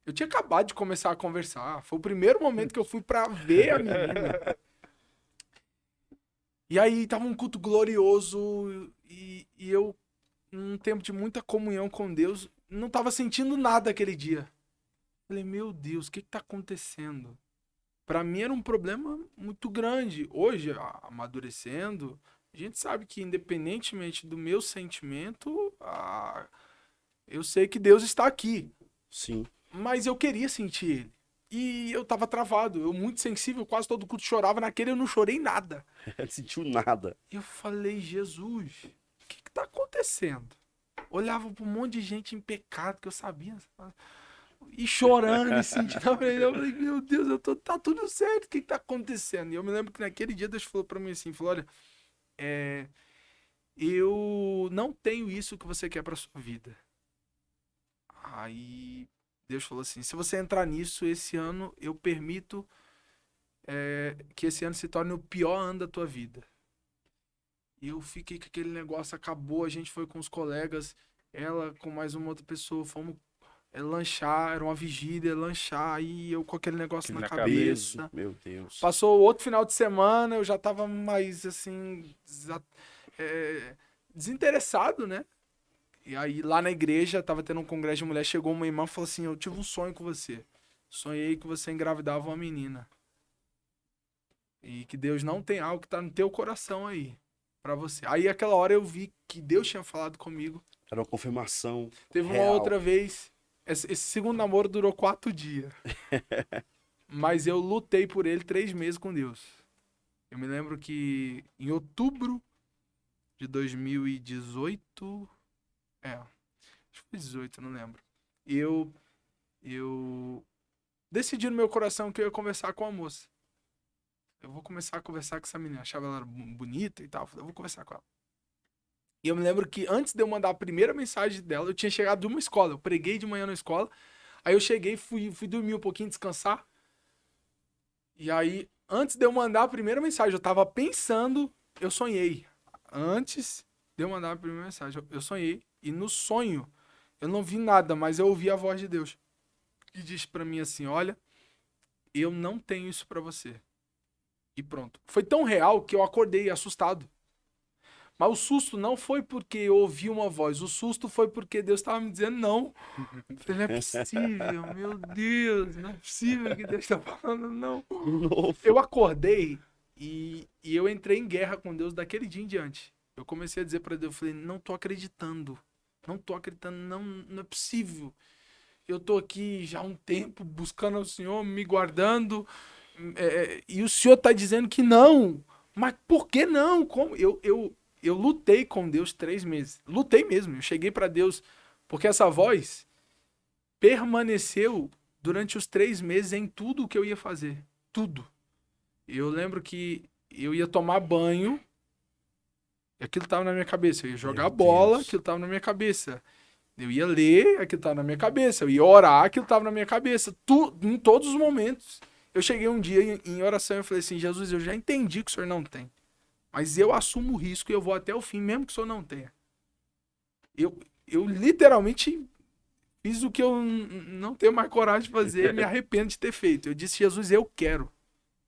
eu tinha acabado de começar a conversar. Foi o primeiro momento que eu fui para ver a menina. E aí tava um culto glorioso e eu, num tempo de muita comunhão com Deus, não tava sentindo nada aquele dia. Falei, meu Deus, o que tá acontecendo? Pra mim era um problema muito grande. Hoje, amadurecendo, a gente sabe que independentemente do meu sentimento, eu sei que Deus está aqui. Sim. Mas eu queria sentir ele. E eu tava travado, eu muito sensível, quase todo culto chorava. Naquele eu não chorei nada. Não sentiu nada. Eu falei, Jesus, o que tá acontecendo? Olhava pra um monte de gente em pecado que eu sabia. E chorando, e sentindo. Eu falei, meu Deus, tá tudo certo, o que tá acontecendo? E eu me lembro que naquele dia Deus falou pra mim assim, falou, olha, eu não tenho isso que você quer pra sua vida. Aí Deus falou assim, se você entrar nisso, esse ano eu permito que esse ano se torne o pior ano da tua vida. E eu fiquei com aquele negócio, acabou, a gente foi com os colegas, ela com mais uma outra pessoa, fomos lanchar, era uma vigília, lanchar, aí eu com aquele negócio na cabeça. Meu Deus. Passou outro final de semana, eu já tava mais, assim, desinteressado, né? E aí lá na igreja, tava tendo um congresso de mulher, chegou uma irmã e falou assim, eu tive um sonho com você. Sonhei que você engravidava uma menina. E que Deus não tem algo que tá no teu coração aí, pra você. Aí aquela hora eu vi que Deus tinha falado comigo. Era uma confirmação. Teve uma real. outra vez, esse segundo namoro durou 4 dias. Mas eu lutei por ele 3 meses com Deus. Eu me lembro que em outubro de 2018... acho que foi 18, não lembro. Eu decidi no meu coração que eu ia conversar com a moça. Eu vou começar a conversar com essa menina. Eu achava ela bonita e tal. Eu vou conversar com ela. E eu me lembro que antes de eu mandar a primeira mensagem dela, eu tinha chegado de uma escola. Eu preguei de manhã na escola. Aí eu cheguei, fui dormir um pouquinho, descansar. E aí, antes de eu mandar a primeira mensagem, eu tava pensando, eu sonhei. Antes de eu mandar a primeira mensagem. Eu sonhei, e no sonho, eu não vi nada, mas eu ouvi a voz de Deus. Que disse pra mim assim, olha, eu não tenho isso pra você. E pronto. Foi tão real que eu acordei assustado. Mas o susto não foi porque eu ouvi uma voz. O susto foi porque Deus estava me dizendo não. Eu falei, não é possível, meu Deus. Não é possível que Deus está falando não. Novo. Eu acordei e eu entrei em guerra com Deus daquele dia em diante. Eu comecei a dizer para Deus, eu falei, não tô acreditando. Não tô acreditando, não é possível. Eu tô aqui já há um tempo buscando o Senhor, me guardando. E o Senhor tá dizendo que não. Mas por que não? Como? Eu lutei com Deus 3 meses. Lutei mesmo. Eu cheguei para Deus. Porque essa voz permaneceu durante os 3 meses em tudo o que eu ia fazer. Tudo. Eu lembro que eu ia tomar banho. E aquilo tava na minha cabeça. Eu ia jogar Meu bola, Deus. aquilo tava na minha cabeça. Eu ia ler, aquilo tava na minha cabeça. Eu ia orar, aquilo tava na minha cabeça. Em todos os momentos. Eu cheguei um dia em oração e eu falei assim, Jesus, eu já entendi que o Senhor não tem. Mas eu assumo o risco e eu vou até o fim, mesmo que o Senhor não tenha. Eu literalmente fiz o que eu não tenho mais coragem de fazer, me arrependo de ter feito. Eu disse, Jesus, eu quero.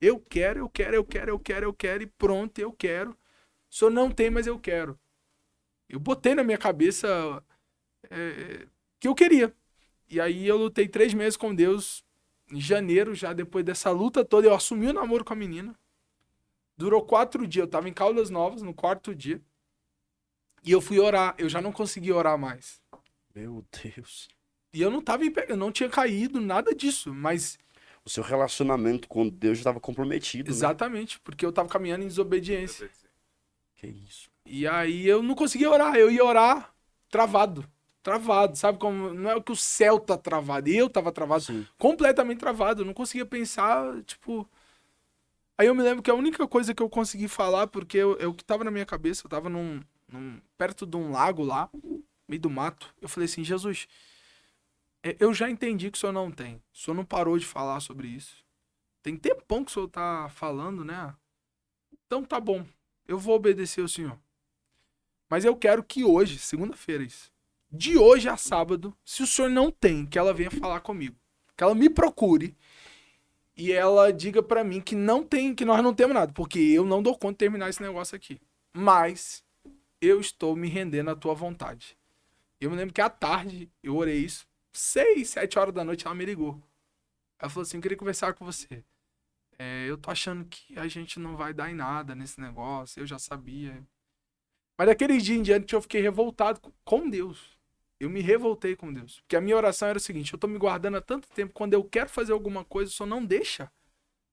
Eu quero, eu quero, eu quero, eu quero, eu quero, e pronto, eu quero. O Senhor não tem, mas eu quero. Eu botei na minha cabeça que eu queria. E aí eu lutei 3 meses com Deus. Em janeiro, já depois dessa luta toda, eu assumi o namoro com a menina. Durou 4 dias. Eu tava em Caldas Novas, no 4º dia. E eu fui orar. Eu já não conseguia orar mais. Meu Deus. E eu não tava eu não tinha caído, nada disso. Mas, O seu relacionamento com Deus já estava comprometido, né? exatamente, porque eu tava caminhando em desobediência. Que isso. E aí eu não conseguia orar. Eu ia orar travado. Travado, sabe como? Não é que o céu tá travado. Eu tava travado. Sim. Completamente travado. Eu não conseguia pensar, tipo... Aí eu me lembro que a única coisa que eu consegui falar, porque o que tava na minha cabeça, eu tava perto de um lago lá, meio do mato. Eu falei assim, Jesus, eu já entendi que o Senhor não tem. O Senhor não parou de falar sobre isso. Tem tempão que o Senhor tá falando, né? Então tá bom, eu vou obedecer ao Senhor. Mas eu quero que hoje, segunda-feira isso, de hoje a sábado, se o Senhor não tem, que ela venha falar comigo. Que ela me procure e ela diga pra mim que não tem, que nós não temos nada, porque eu não dou conta de terminar esse negócio aqui. Mas eu estou me rendendo à tua vontade. Eu me lembro que à tarde eu orei isso, 6, 7 horas da noite ela me ligou. Ela falou assim, eu queria conversar com você. Eu tô achando que a gente não vai dar em nada nesse negócio, eu já sabia. Mas daquele dia em diante eu fiquei revoltado com Deus. Eu me revoltei com Deus. Porque a minha oração era o seguinte, eu tô me guardando há tanto tempo, quando eu quero fazer alguma coisa, o Senhor não deixa.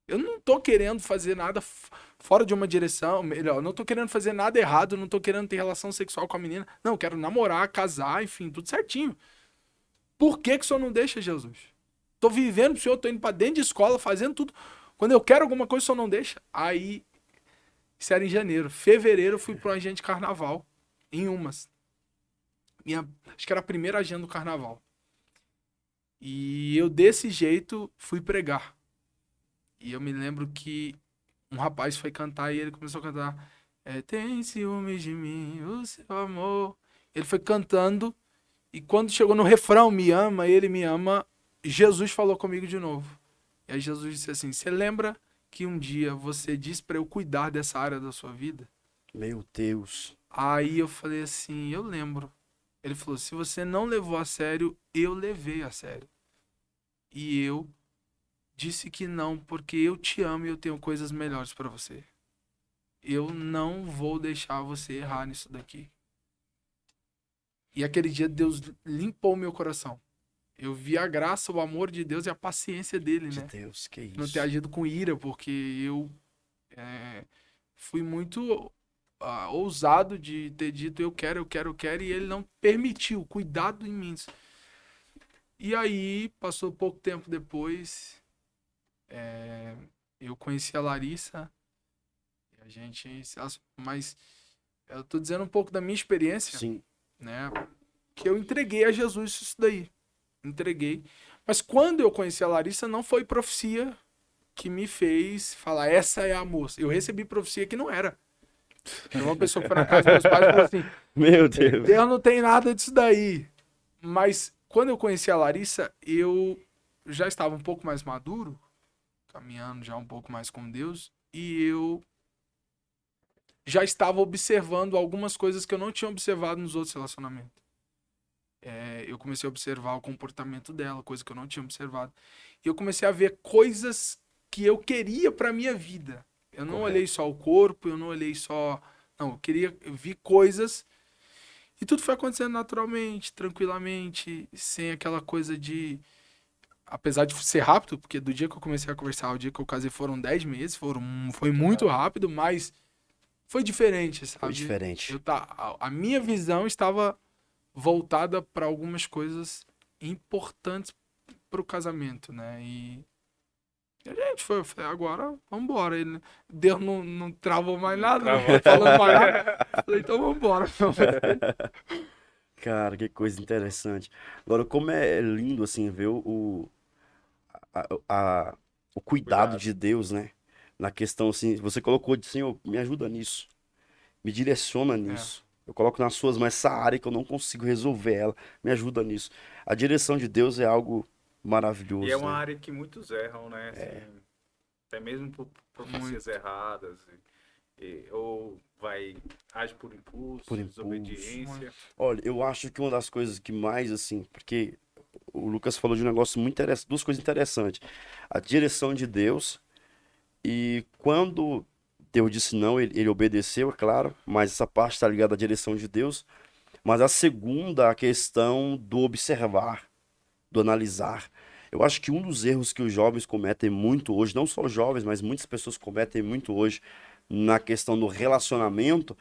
Eu não tô querendo fazer nada fora de uma direção, melhor, eu não tô querendo fazer nada errado, eu não tô querendo ter relação sexual com a menina. Não, eu quero namorar, casar, enfim, tudo certinho. Por que que o Senhor não deixa, Jesus? Tô vivendo pro Senhor, tô indo pra dentro de escola, fazendo tudo. Quando eu quero alguma coisa, o Senhor não deixa. Aí, isso era em janeiro. Fevereiro, eu fui pro agente de carnaval, em Umas. Acho que era a primeira agenda do carnaval. E eu, desse jeito, fui pregar. E eu me lembro que um rapaz foi cantar e ele começou a cantar tem ciúmes de mim, o seu amor. Ele foi cantando e quando chegou no refrão, me ama, ele me ama, Jesus falou comigo de novo. E aí Jesus disse assim, você lembra que um dia você disse pra eu cuidar dessa área da sua vida? Meu Deus. Aí eu falei assim, eu lembro. Ele falou, se você não levou a sério, eu levei a sério. E eu disse que não, porque eu te amo e eu tenho coisas melhores pra você. Eu não vou deixar você errar nisso daqui. E aquele dia Deus limpou meu coração. Eu vi a graça, o amor de Deus e a paciência dele, De né? Deus, que isso. Não ter agido com ira, porque eu fui muito ousado de ter dito eu quero, eu quero, eu quero, e ele não permitiu, cuidado em mim. E aí, passou pouco tempo depois, eu conheci a Larissa, e a gente, mas eu tô dizendo um pouco da minha experiência, Sim. né? Que eu entreguei a Jesus isso daí. Entreguei. Mas quando eu conheci a Larissa, não foi profecia que me fez falar, essa é a moça. Eu recebi profecia que não era. Tinha uma pessoa que foi na casa dos meus pais e falou assim: Meu Deus. Deus não tem nada disso daí. Mas quando eu conheci a Larissa, eu já estava um pouco mais maduro, caminhando já um pouco mais com Deus, e eu já estava observando algumas coisas que eu não tinha observado nos outros relacionamentos. Eu comecei a observar o comportamento dela, coisa que eu não tinha observado. E eu comecei a ver coisas que eu queria para minha vida. Eu não Correto. olhei só o corpo, eu não olhei só... Não, eu vi coisas e tudo foi acontecendo naturalmente, tranquilamente, sem aquela coisa de... Apesar de ser rápido, porque do dia que eu comecei a conversar ao dia que eu casei foram 10 meses, foi muito rápido, mas foi diferente, sabe? Foi diferente. A minha visão estava voltada para algumas coisas importantes para o casamento, né? E a gente foi, eu falei, agora vambora. Ele, Deus não travou mais nada, não foi falando mais nada. Eu falei, então vambora. Cara, que coisa interessante. Agora, como é lindo, assim, ver a- a- o cuidado Cuidado. de Deus, né? Na questão, assim, você colocou de Senhor, me ajuda nisso, me direciona nisso. Eu coloco nas suas mãos essa área que eu não consigo resolver ela, me ajuda nisso. A direção de Deus é algo E é maravilhoso, uma né? área que muitos erram, né? Assim, até mesmo por profecias erradas. Ou age por impulso, Por impulso. desobediência. Olha, eu acho que uma das coisas que mais, assim, porque o Lucas falou de um negócio muito interessante, duas coisas interessantes. A direção de Deus e quando Deus disse não, ele obedeceu, é claro, mas essa parte está ligada à direção de Deus. Mas a segunda, a questão do observar, do analisar. Eu acho que um dos erros que os jovens cometem muito hoje, não só os jovens, mas muitas pessoas cometem muito hoje na questão do relacionamento,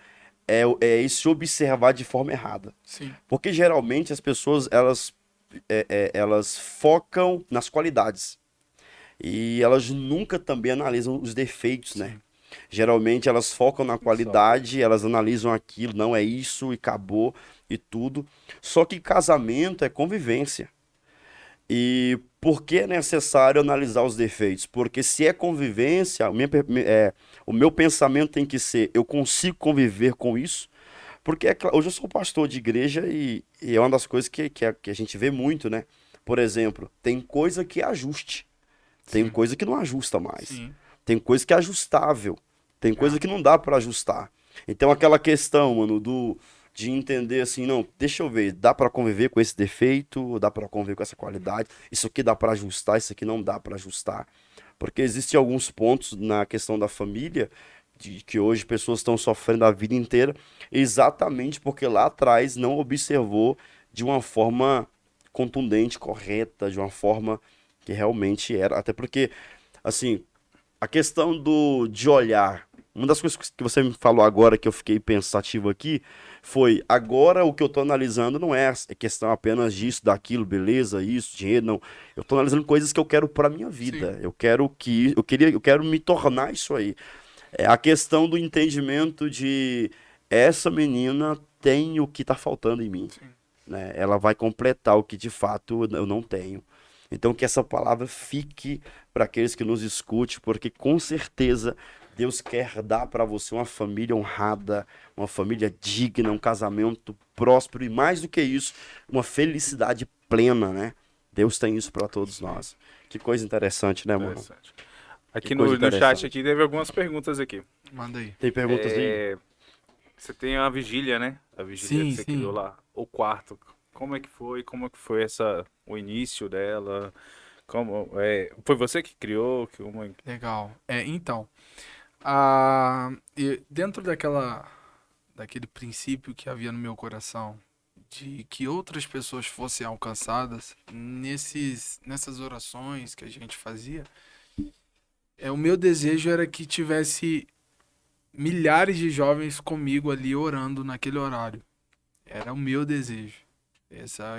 é esse observar de forma errada. Sim, Porque geralmente as pessoas elas focam nas qualidades e elas nunca também analisam os defeitos, né? sim. Geralmente elas focam na qualidade, elas analisam aquilo, não é isso e acabou e tudo. Só que casamento é convivência. E por que é necessário analisar os defeitos? Porque se é convivência, o meu pensamento tem que ser, eu consigo conviver com isso? Porque hoje eu sou pastor de igreja e é uma das coisas que a gente vê muito, né? Por exemplo, tem coisa que é ajuste, tem Sim. coisa que não ajusta mais, Sim. tem coisa que é ajustável, tem coisa É. que não dá para ajustar. Então aquela questão, mano, de entender assim, não, deixa eu ver, dá para conviver com esse defeito, dá para conviver com essa qualidade, isso aqui dá para ajustar, isso aqui não dá para ajustar. Porque existem alguns pontos na questão da família de que hoje pessoas estão sofrendo a vida inteira, exatamente porque lá atrás não observou de uma forma contundente, correta, de uma forma que realmente era. Até porque, assim, a questão de olhar. Uma das coisas que você me falou agora que eu fiquei pensativo aqui foi: agora o que eu tô analisando não é questão apenas disso, daquilo, beleza, isso, dinheiro, não. Eu tô analisando coisas que eu quero pra minha vida. Sim. Eu quero me tornar isso aí. É a questão do entendimento de essa menina tem o que tá faltando em mim, Sim. né? Ela vai completar o que de fato eu não tenho. Então que essa palavra fique para aqueles que nos escutem, porque com certeza Deus quer dar para você uma família honrada, uma família digna, um casamento próspero e mais do que isso, uma felicidade plena, né? Deus tem isso para todos nós. Que coisa interessante, né, mano? Interessante. Que Aqui coisa no chat interessante. aqui teve algumas perguntas aqui. Manda aí. Tem perguntas aí? Você tem a vigília, né? A vigília Sim, que você sim. criou lá. O quarto. Como é que foi? Como é que foi o início dela? Foi você que criou? Legal. Então, dentro daquele princípio que havia no meu coração de que outras pessoas fossem alcançadas nessas orações que a gente fazia, o meu desejo era que tivesse milhares de jovens comigo ali orando naquele horário. Era o meu desejo.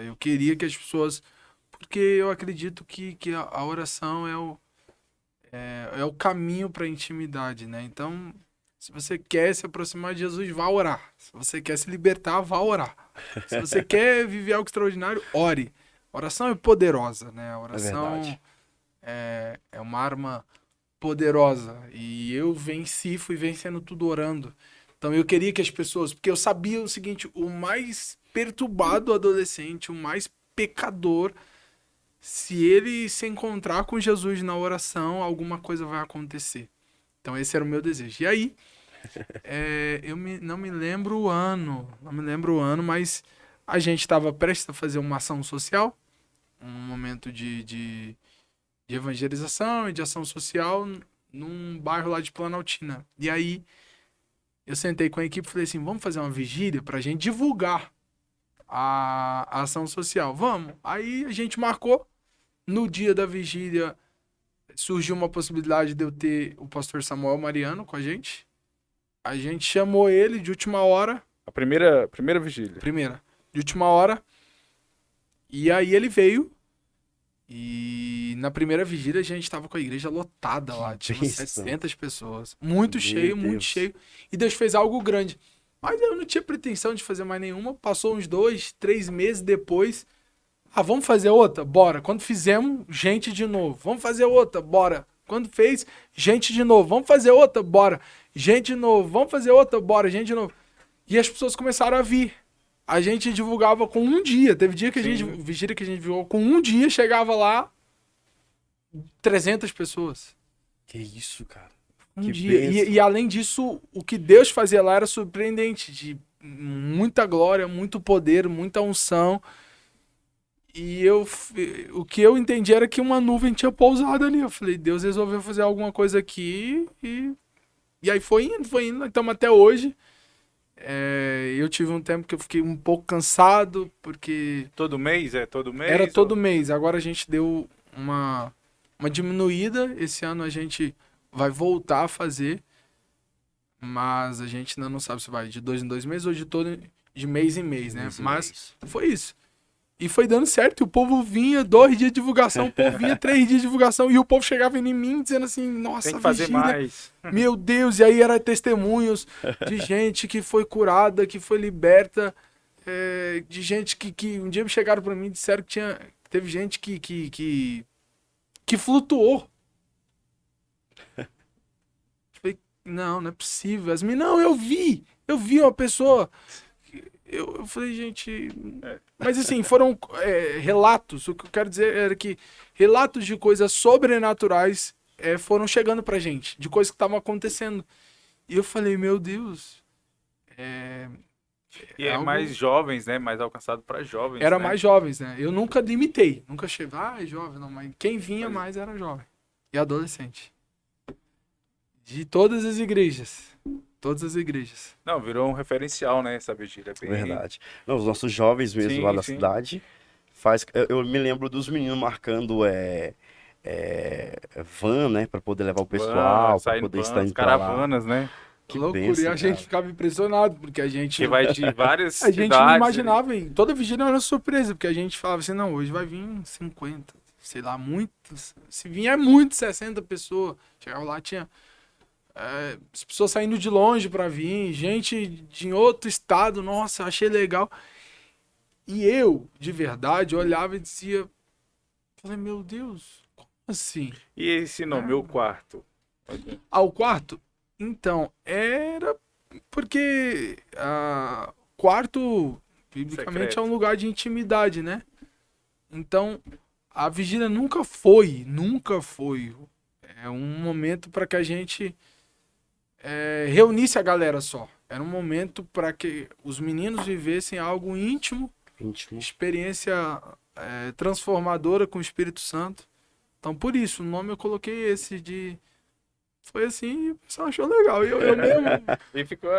Eu queria que as pessoas, porque eu acredito que a oração é o caminho para a intimidade, né? Então, se você quer se aproximar de Jesus, vá orar. Se você quer se libertar, vá orar. Se você quer viver algo extraordinário, ore. A oração é poderosa, né? A É oração verdade. é uma arma poderosa. E eu fui vencendo tudo orando. Então eu queria que as pessoas... Porque eu sabia o seguinte, o mais perturbado adolescente, o mais pecador, se ele se encontrar com Jesus na oração, alguma coisa vai acontecer. Então esse era o meu desejo. E aí, não me lembro o ano, mas a gente estava prestes a fazer uma ação social, um momento de evangelização e de ação social num bairro lá de Planaltina. E aí, eu sentei com a equipe e falei assim, vamos fazer uma vigília pra gente divulgar a ação social. Vamos. Aí a gente marcou. No dia da vigília, surgiu uma possibilidade de eu ter o pastor Samuel Mariano com a gente. A gente chamou ele de última hora. A primeira vigília. De última hora. E aí ele veio. E na primeira vigília a gente estava com a igreja lotada lá. Tinha umas 700 pessoas. Muito cheio, muito cheio. E Deus fez algo grande. Mas eu não tinha pretensão de fazer mais nenhuma. Passou uns 2, 3 meses depois. Vamos fazer outra? Bora. Quando fizemos, gente de novo. Vamos fazer outra? Bora. Quando fez, gente de novo. Vamos fazer outra? Bora. Gente de novo. Vamos fazer outra? Bora. Gente de novo. E as pessoas começaram a vir. A gente divulgava com um dia. Teve dia que vigília que a gente divulgou com um dia, chegava lá 300 pessoas. Que isso, cara. Um dia. E além disso, o que Deus fazia lá era surpreendente. De muita glória, muito poder, muita unção. E o que eu entendi era que uma nuvem tinha pousado ali. Eu falei, Deus resolveu fazer alguma coisa aqui. E aí foi indo. Estamos até hoje. Eu tive um tempo que eu fiquei um pouco cansado, porque... Todo mês? Todo mês? Era todo mês. Agora a gente deu uma diminuída. Esse ano a gente vai voltar a fazer. Mas a gente ainda não sabe se vai de 2 em 2 meses ou de mês em mês, né? Mas foi isso. E foi dando certo, e o povo vinha 2 dias de divulgação, o povo vinha 3 dias de divulgação, e o povo chegava em mim dizendo assim, nossa, tem que fazer vigília, mais. Meu Deus, e aí eram testemunhos de gente que foi curada, que foi liberta, de gente que um dia chegaram pra mim e disseram que teve gente que flutuou. Eu falei, não é possível. As meninas, não, eu vi uma pessoa... Eu falei, gente... Mas assim, foram relatos. O que eu quero dizer era que relatos de coisas sobrenaturais foram chegando pra gente. De coisas que estavam acontecendo. E eu falei, meu Deus... E algo... mais jovens, né? Mais alcançado para jovens. Era né? mais jovens, né? Eu nunca limitei. Nunca cheguei, jovem, não. Mas quem vinha mais era jovem. E adolescente. De todas as igrejas. Todas as igrejas. Não, virou um referencial, né, essa vigília. Bem... Verdade. Não, os nossos jovens mesmo lá da cidade, eu me lembro dos meninos marcando van, né, para poder levar o pessoal, para poder estar em caravanas, né? Que loucura, benção, e a gente ficava impressionado, porque a gente... Que vai de várias cidades. A gente não imaginava, hein? Toda vigília era uma surpresa, porque a gente falava assim, não, hoje vai vir 50, sei lá, muitos. Se vinha muito, 60 pessoas. Chegava lá, tinha... as pessoas saindo de longe pra vir, gente de outro estado, nossa, achei legal. E eu, de verdade, olhava e dizia, falei, meu Deus, como assim? E esse nome, o quarto? O quarto? Então, era porque quarto, biblicamente, secreto. É um lugar de intimidade, né? Então, a vigília nunca foi. É um momento para que a gente reunisse a galera só. Era um momento para que os meninos vivessem algo íntimo. Experiência transformadora com o Espírito Santo. Então, por isso, o nome eu coloquei esse de... Foi assim, o pessoal achou legal. E eu mesmo... E ficou,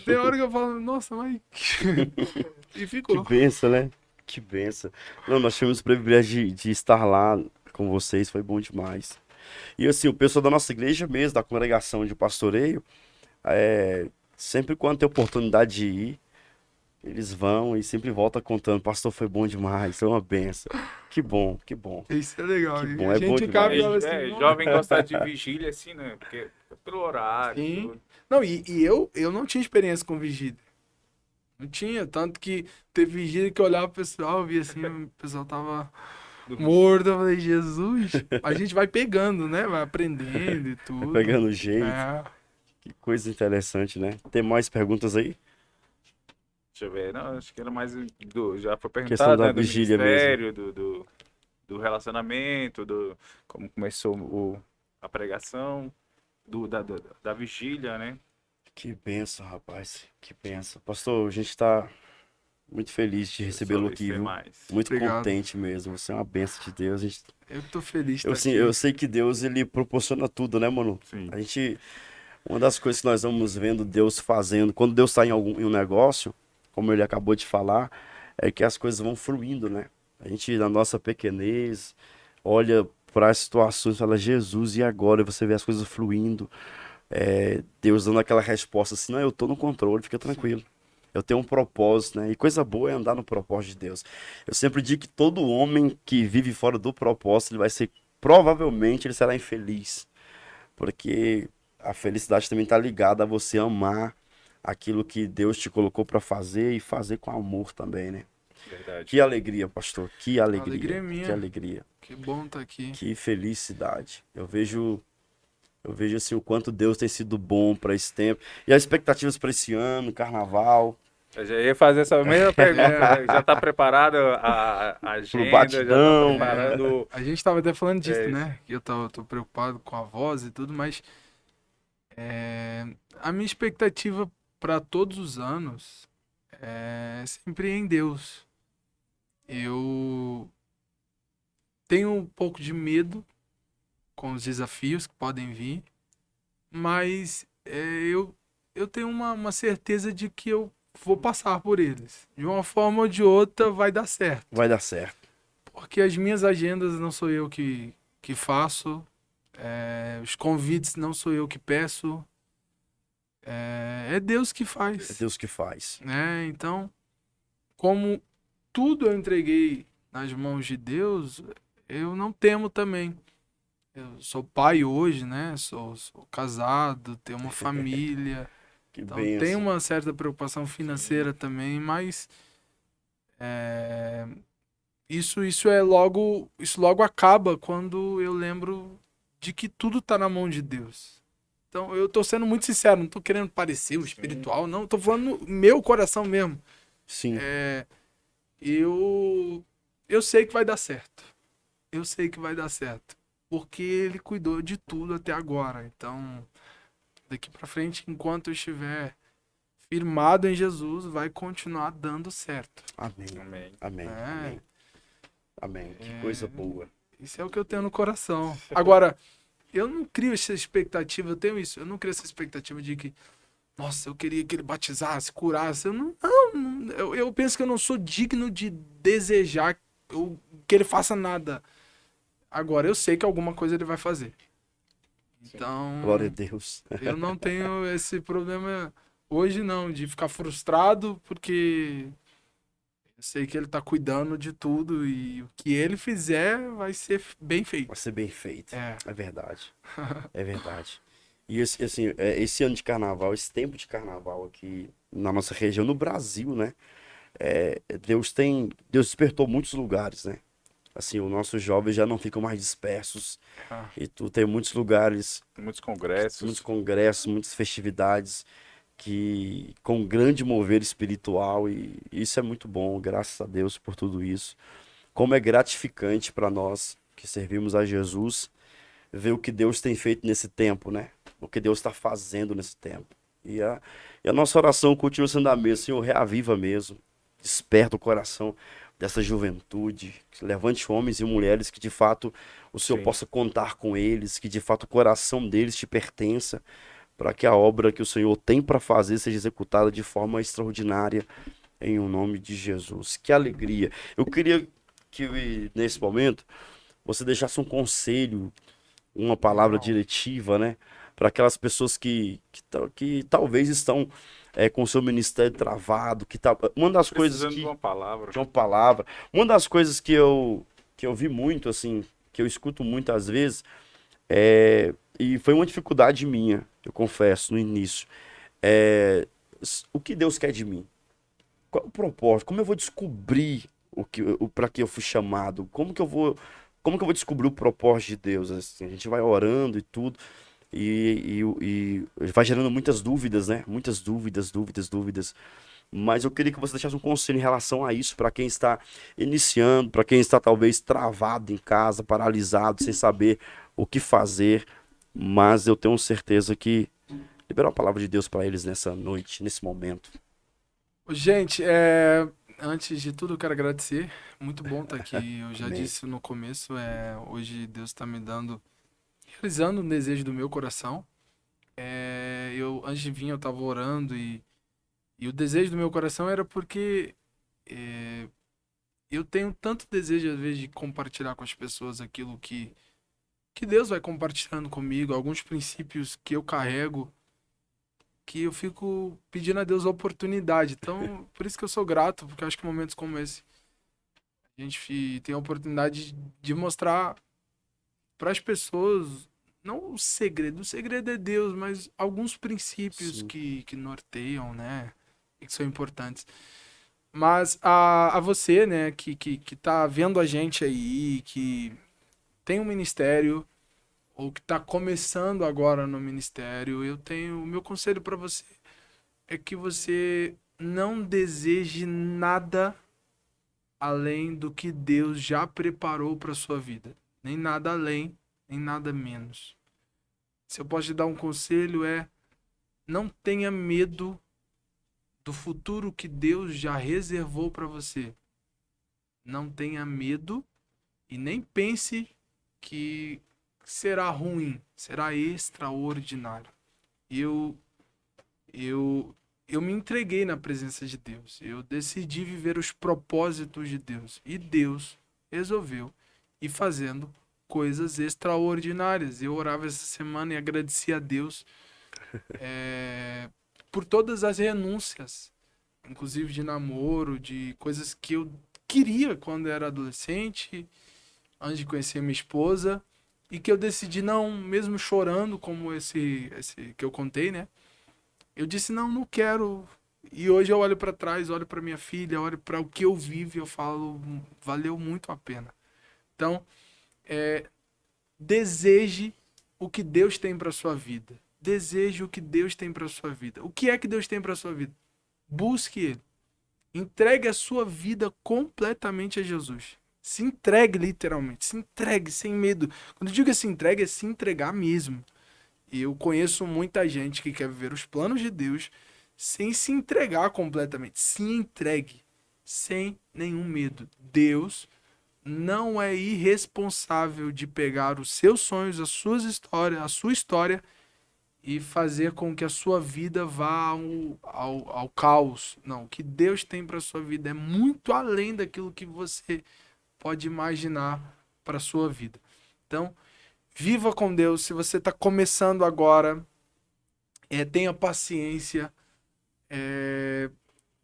Tem hora que eu falo, nossa, mas... E ficou. Que benção, né? Que benção. Não, nós tivemos o privilégio de estar lá com vocês, foi bom demais. E assim, o pessoal da nossa igreja mesmo, da congregação de pastoreio, sempre quando tem oportunidade de ir, eles vão e sempre voltam contando, pastor, foi bom demais, foi uma benção. Que bom, que bom. Isso é legal. Que bom, é bom demais. Jovem gostar de vigília assim, né? Porque pelo horário. Sim. Tudo. Não, e eu não tinha experiência com vigília. Não tinha, tanto que teve vigília que eu olhava pro pessoal, via assim, o pessoal tava morto, eu falei, Jesus, a gente vai pegando, né? Vai aprendendo e tudo. Vai pegando o jeito. É. Que Que coisa interessante, né? Tem mais perguntas aí? Deixa eu ver. Não, acho que era mais já foi Questão perguntado, da né? Do vigília mesmo. ministério, do relacionamento, como começou a pregação, da vigília, né? Que benção, rapaz. Que benção. Pastor, a gente tá muito feliz de Deixa eu recebê-lo só ver se aqui, tem viu? mais. Muito Obrigado. contente mesmo. Você é uma benção de Deus. Eu que tô feliz de Eu, estar sim, eu aqui. sei que Deus, ele proporciona tudo, né, mano? Sim. A gente, uma das coisas que nós vamos vendo Deus fazendo, quando Deus está em um negócio, como ele acabou de falar, é que as coisas vão fluindo, né? A gente, na nossa pequenez, olha para as situações e fala, Jesus, e agora? E você vê as coisas fluindo. Deus dando aquela resposta assim, não, eu tô no controle, fica tranquilo. Eu tenho um propósito, né? E coisa boa é andar no propósito de Deus. Eu sempre digo que todo homem que vive fora do propósito, ele vai ser, provavelmente, ele será infeliz. Porque a felicidade também está ligada a você amar aquilo que Deus te colocou para fazer e fazer com amor também, né? Verdade. Que alegria, pastor. Que A alegria. alegria é Que minha. alegria. Que bom estar aqui. Que felicidade. Eu vejo assim o quanto Deus tem sido bom para esse tempo. E as expectativas para esse ano, carnaval, Eu já ia fazer essa mesma pergunta, É, né? Já está preparado a pro agenda, já está batidão. preparando. a gente tava até falando disso, É, né? Que eu tô preocupado com a voz e tudo, mas a minha expectativa para todos os anos é sempre em Deus. Eu tenho um pouco de medo com os desafios que podem vir, mas eu tenho uma certeza de que eu vou passar por eles. De uma forma ou de outra vai dar certo. Vai dar certo. Porque as minhas agendas não sou eu que faço, os convites não sou eu que peço, é Deus que É faz. Deus que faz. Né? Então, como tudo eu entreguei nas mãos de Deus, eu não temo também. Eu sou pai hoje, né? Sou casado, tenho uma família. Que Então tem benção. uma certa preocupação financeira também, mas é, isso logo acaba quando eu lembro de que tudo tá na mão de Deus. Então eu tô sendo muito sincero, não tô querendo parecer o espiritual, não, tô falando no meu coração mesmo. Sim. Eu sei que vai dar certo. Eu sei que vai dar certo, porque ele cuidou de tudo até agora. Então, daqui pra frente, enquanto eu estiver firmado em Jesus, vai continuar dando certo. Amém. amém. Amém. É. Amém. Amém. Que coisa boa. Isso é o que eu tenho no coração. Agora, eu não crio essa expectativa, eu tenho isso, eu não crio essa expectativa de que, nossa, eu queria que ele batizasse, curasse. Eu eu penso que eu não sou digno de desejar que ele faça nada. Agora, eu sei que alguma coisa ele vai fazer. Então, Glória a Deus. eu não tenho esse problema hoje, não, de ficar frustrado, porque eu sei que ele tá cuidando de tudo e o que ele fizer vai ser bem feito. Vai ser bem feito. É. É verdade. É verdade. E assim, esse ano de carnaval, esse tempo de carnaval aqui na nossa região, no Brasil, né? Deus despertou muitos lugares, né? Assim, os nossos jovens já não ficam mais dispersos. Ah. E tu tem muitos lugares, Muitos congressos. muitos congressos, muitas festividades que com grande mover espiritual e isso é muito bom, graças a Deus por tudo isso. Como é gratificante para nós que servimos a Jesus ver o que Deus tem feito nesse tempo, né? O que Deus está fazendo nesse tempo. E a nossa oração continua sendo a mesma, Senhor, reaviva mesmo, desperta o coração dessa juventude, que levante homens e mulheres que de fato o Senhor Sim. possa contar com eles, que de fato o coração deles te pertença, para que a obra que o Senhor tem para fazer seja executada de forma extraordinária, em o nome de Jesus. Que alegria. Eu queria que nesse momento você deixasse um conselho, uma palavra Legal. diretiva, né? Para aquelas pessoas que talvez estão com o seu ministério travado, uma das coisas Precisando que de uma palavra. de uma palavra, uma das coisas que eu vi muito assim, que eu escuto muitas vezes, e foi uma dificuldade minha, eu confesso no início, o que Deus quer de mim? Qual é o propósito? Como eu vou descobrir para que eu fui chamado? Como que eu vou descobrir o propósito de Deus? Assim, a gente vai orando e tudo, e vai gerando muitas dúvidas, né? Muitas dúvidas. Mas eu queria que você deixasse um conselho em relação a isso, para quem está iniciando, para quem está talvez travado em casa, paralisado, sem saber o que fazer. Mas eu tenho certeza que liberar a palavra de Deus para eles nessa noite, nesse momento. Gente, antes de tudo eu quero agradecer. Muito bom estar aqui. Eu já Amém. disse no começo, hoje Deus está me realizando um desejo do meu coração. Antes de vir, eu estava orando e o desejo do meu coração era porque eu tenho tanto desejo, às vezes, de compartilhar com as pessoas aquilo que Deus vai compartilhando comigo, alguns princípios que eu carrego, que eu fico pedindo a Deus a oportunidade. Então, por isso que eu sou grato, porque eu acho que momentos como esse, a gente tem a oportunidade de mostrar para as pessoas, não o segredo é Deus, mas alguns princípios Sim. que norteiam, né? E que são importantes. Mas a você, né, que tá vendo a gente aí, que tem um ministério, ou que tá começando agora no ministério, eu tenho, o meu conselho para você é que você não deseje nada além do que Deus já preparou para sua vida. Nem nada além, nem nada menos. Se eu posso te dar um conselho não tenha medo do futuro que Deus já reservou para você. Não tenha medo e nem pense que será ruim, será extraordinário. Eu eu eu me entreguei na presença de Deus. Eu decidi viver os propósitos de Deus e Deus resolveu ir fazendo coisas extraordinárias. Eu orava essa semana e agradecia a Deus por todas as renúncias, inclusive de namoro, de coisas que eu queria quando era adolescente, antes de conhecer minha esposa, e que eu decidi não, mesmo chorando, como esse que eu contei, né? Eu disse não, não quero. E hoje eu olho para trás, olho para minha filha, olho para o que eu vivo e eu falo, valeu muito a pena. Então, deseje o que Deus tem para sua vida. Deseje o que Deus tem para sua vida. O que é que Deus tem para sua vida? Busque Ele. Entregue a sua vida completamente a Jesus. Se entregue literalmente. Se entregue sem medo. Quando eu digo se entregue, é se entregar mesmo. E eu conheço muita gente que quer viver os planos de Deus sem se entregar completamente. Se entregue sem nenhum medo. Deus não é irresponsável de pegar os seus sonhos, as suas histórias, a sua história e fazer com que a sua vida vá ao caos. Não, o que Deus tem para sua vida é muito além daquilo que você pode imaginar para sua vida. Então, viva com Deus. Se você está começando agora, tenha paciência,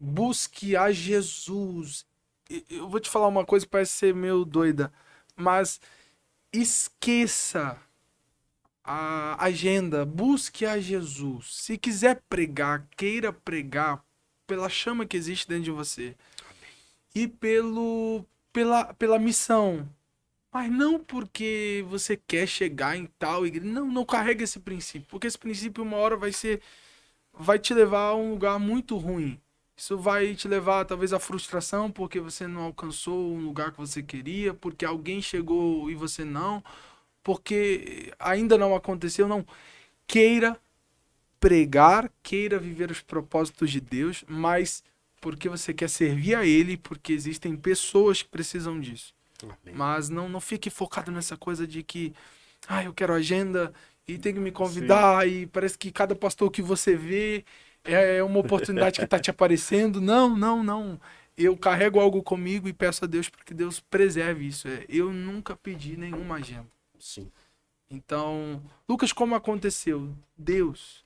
busque a Jesus. Eu vou te falar uma coisa que parece ser meio doida, mas esqueça a agenda, busque a Jesus. Se quiser pregar, queira pregar pela chama que existe dentro de você e pela missão. Mas não porque você quer chegar em tal igreja. Não, não carrega esse princípio, porque esse princípio uma hora vai te levar a um lugar muito ruim. Isso vai te levar talvez à frustração porque você não alcançou um lugar que você queria, porque alguém chegou e você não, porque ainda não aconteceu. Não, queira pregar, queira viver os propósitos de Deus, mas porque você quer servir a Ele, porque existem pessoas que precisam disso. Amém. Mas não fique focado nessa coisa de que eu quero agenda e tem que me convidar e parece que cada pastor que você vê é uma oportunidade que está te aparecendo. Não, não, não. Eu carrego algo comigo e peço a Deus para que Deus preserve isso. Eu nunca pedi nenhuma agenda. Sim. Então, Lucas, como aconteceu? Deus.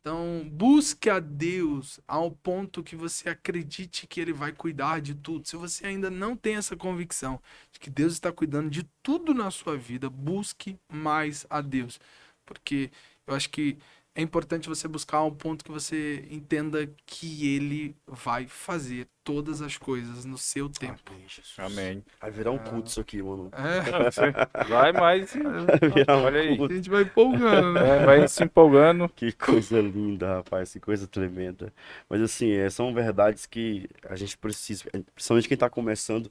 Então, busque a Deus ao ponto que você acredite que Ele vai cuidar de tudo. Se você ainda não tem essa convicção de que Deus está cuidando de tudo na sua vida, busque mais a Deus. Porque eu acho que é importante você buscar um ponto que você entenda que ele vai fazer todas as coisas no seu tempo. Amém, Jesus. Amém. Vai virar um culto isso aqui, mano. Vai, mas Vai virar um olha aí. A culto. gente vai empolgando, né? Vai se empolgando. Que coisa linda, rapaz, que coisa tremenda. Mas assim, são verdades que a gente precisa, principalmente quem tá começando,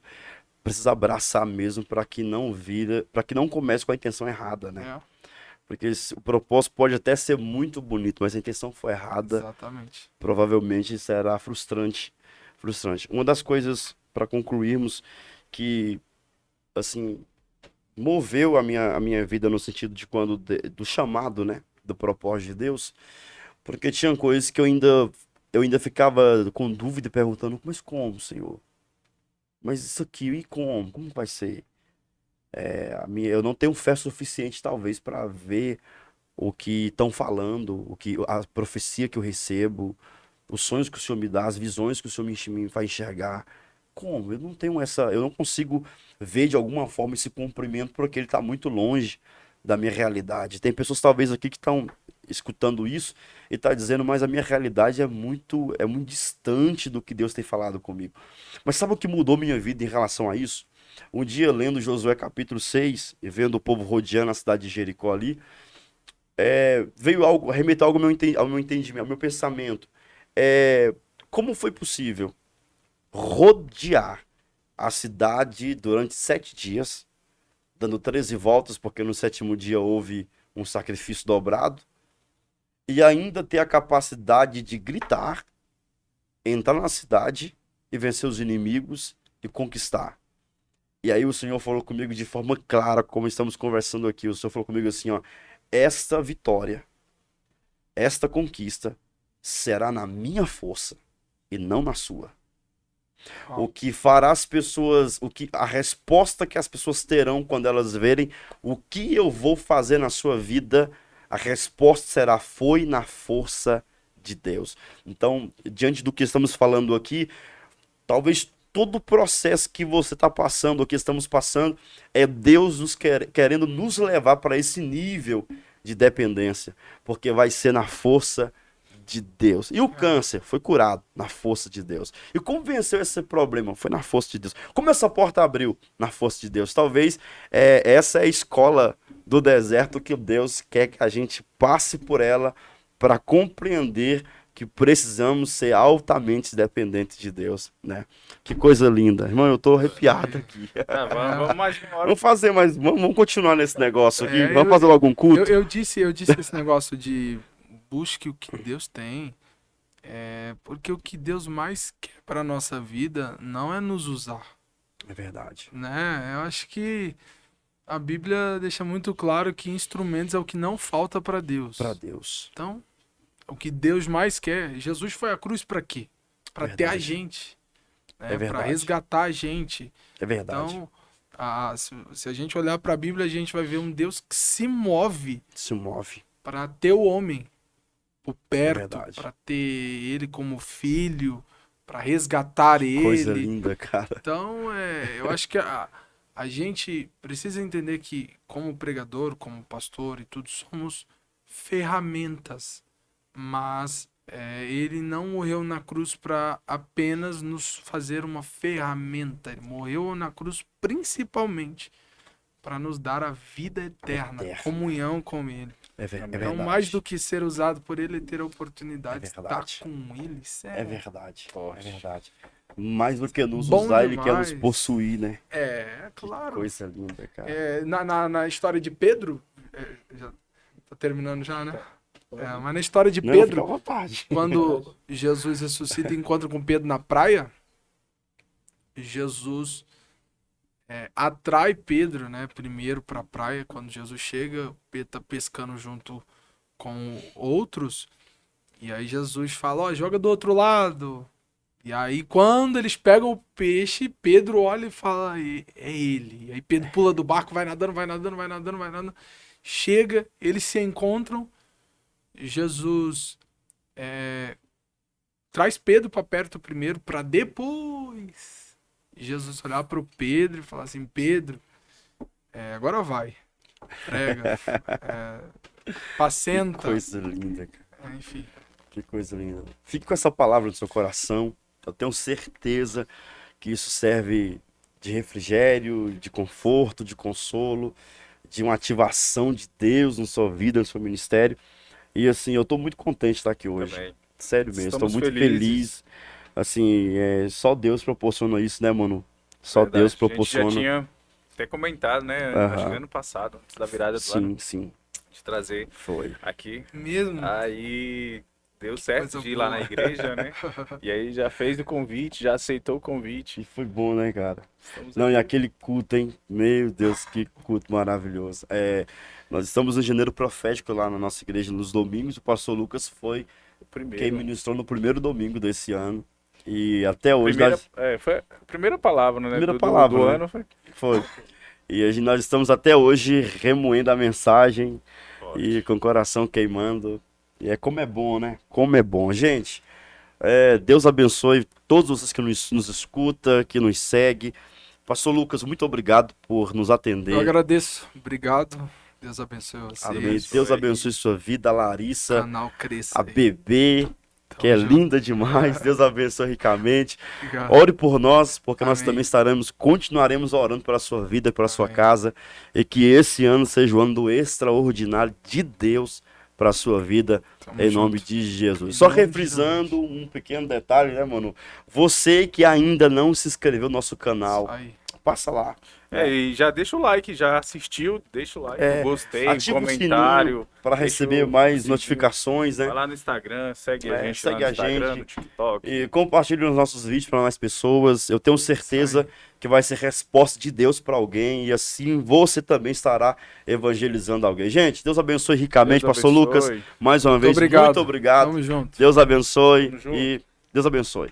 precisa abraçar mesmo para que não vira, para que não comece com a intenção errada, né? É, Porque o propósito pode até ser muito bonito, mas a intenção for errada, exatamente. provavelmente será frustrante, frustrante. Uma das coisas para concluirmos que assim moveu a minha vida no sentido de quando do chamado, né, do propósito de Deus, porque tinha coisas que eu ainda ficava com dúvida e perguntando, mas como, Senhor? Mas isso aqui, e como? Como vai ser? Eu não tenho fé suficiente, talvez, para ver o que estão falando, a profecia que eu recebo, os sonhos que o Senhor me dá, as visões que o Senhor me faz enxergar. Como? Eu não consigo ver de alguma forma esse cumprimento porque ele está muito longe da minha realidade. Tem pessoas talvez aqui que estão escutando isso e tá dizendo, mas a minha realidade é muito distante do que Deus tem falado comigo. Mas sabe o que mudou minha vida em relação a isso? Um dia, lendo Josué capítulo 6 e vendo o povo rodeando a cidade de Jericó ali, veio algo, remeteu algo ao meu entendimento, ao meu pensamento. Como foi possível rodear a cidade durante 7 dias, dando 13 voltas, porque no sétimo dia houve um sacrifício dobrado, e ainda ter a capacidade de gritar, entrar na cidade e vencer os inimigos e conquistar? E aí o Senhor falou comigo de forma clara, como estamos conversando aqui. O Senhor falou comigo assim, ó, esta vitória, esta conquista será na minha força e não na sua. O que fará as pessoas, a resposta que as pessoas terão quando elas verem o que eu vou fazer na sua vida, a resposta será: foi na força de Deus. Então, diante do que estamos falando aqui, talvez todo o processo que você está passando, o que estamos passando, é Deus querendo nos levar para esse nível de dependência, porque vai ser na força de Deus. E o câncer foi curado na força de Deus. E como venceu esse problema? Foi na força de Deus. Como essa porta abriu? Na força de Deus. Talvez essa é a escola do deserto que Deus quer que a gente passe por ela para compreender que precisamos ser altamente dependentes de Deus, né? Que coisa linda. Irmão, eu tô arrepiado aqui. Vamos mais uma hora. Vamos fazer mais, vamos continuar nesse negócio aqui. É, Vamos fazer logo um culto? Eu disse esse negócio de busque o que Deus tem, porque o que Deus mais quer para nossa vida não é nos usar, É verdade. né? Eu acho que a Bíblia deixa muito claro que instrumentos é o que não falta para Deus. Para Deus. Então, o que Deus mais quer, Jesus foi à cruz para quê? Para ter a Verdade. gente, né? É verdade. Para resgatar a gente. É verdade. Então, se a gente olhar para a Bíblia, a gente vai ver um Deus que se move Se move. para ter o homem por perto, verdade. para ter ele como filho, para resgatar Coisa ele. linda, cara. Então, eu acho que a gente precisa entender que, como pregador, como pastor e tudo, somos ferramentas. Mas ele não morreu na cruz para apenas nos fazer uma ferramenta. Ele morreu na cruz principalmente para nos dar a vida eterna, comunhão com ele. É Então, verdade. mais do que ser usado por ele, ter a oportunidade de estar verdade. com ele. É verdade. Forte. É verdade. Mais do que nos Bom usar, ele quer nos demais. possuir, né? Claro. Coisa linda, cara. Na história de Pedro, já tá terminando já, né? Mas na história de Não, fica à Pedro, vontade. quando Jesus ressuscita e encontra com Pedro na praia, Jesus atrai Pedro, né, primeiro para a praia. Quando Jesus chega, Pedro tá pescando junto com outros, e aí Jesus fala, ó, joga do outro lado. E aí quando eles pegam o peixe, Pedro olha e fala, é ele. E aí Pedro pula do barco, vai nadando, vai nadando, vai nadando, vai nadando. Chega, eles se encontram, Jesus traz Pedro para perto primeiro, para depois Jesus olhar para o Pedro e falar assim, Pedro, agora vai, prega, Que Pacenta. coisa linda, cara. Enfim. Que coisa linda. Fique com essa palavra no seu coração. Eu tenho certeza que isso serve de refrigério, de conforto, de consolo, de uma ativação de Deus na sua vida, no seu ministério. E assim, eu tô muito contente de estar aqui hoje. Também. Sério mesmo, estou Estamos muito felizes. feliz. Assim, só Deus proporciona isso, né, mano? Só Verdade. Deus A proporciona. gente já tinha até comentado, né? Aham. Acho que ano passado, antes da virada do ano, Sim, de trazer foi. aqui. Mesmo. Aí deu certo Coisa de ir lá boa. na igreja, né? E aí já fez o convite, já aceitou o E convite. foi bom, né, cara? Estamos Não, e aqui. aquele culto, hein? Meu Deus, que culto maravilhoso. Nós estamos no janeiro profético lá na nossa igreja nos domingos. O pastor Lucas foi O primeiro. quem ministrou no primeiro domingo desse ano. E até hoje Primeira, nós... foi a primeira palavra, né? Primeira do palavra, do né? ano foi. Foi. E nós estamos até hoje remoendo a mensagem e com o coração queimando. E como é bom, né? Como é bom. Gente, Deus abençoe todos vocês que nos escuta, que nos segue. Pastor Lucas, muito obrigado por nos Eu atender. agradeço. Obrigado. Deus abençoe vocês. Amém. Deus abençoe sua vida, a O Larissa, canal cresça. a bebê, que é Tamo junto. linda demais. Deus abençoe ricamente. Obrigado. Ore por nós, porque nós Amém. também continuaremos orando pela sua vida, pela sua Amém. casa, e que esse ano seja o ano do extraordinário de Deus para a sua vida, Tamo em nome junto. de Jesus. Em Só nome de refrisando um pequeno detalhe, né, mano? Você que ainda não se inscreveu no nosso canal, Aí. passa lá. E já deixa o like, já assistiu, deixa o like, gostei, Ativa o comentário. para deixa receber o mais sininho. notificações, né? Vai lá no Instagram, segue a gente segue lá no a Instagram, gente. no TikTok. E compartilhe os nossos vídeos para mais pessoas. Eu tenho certeza que vai ser resposta de Deus para alguém e assim você também estará evangelizando alguém. Gente, Deus abençoe ricamente, Deus Pastor abençoe. Lucas. Mais uma vez, Muito obrigado. muito obrigado. Tamo junto. Deus abençoe Tamo junto. e Deus abençoe.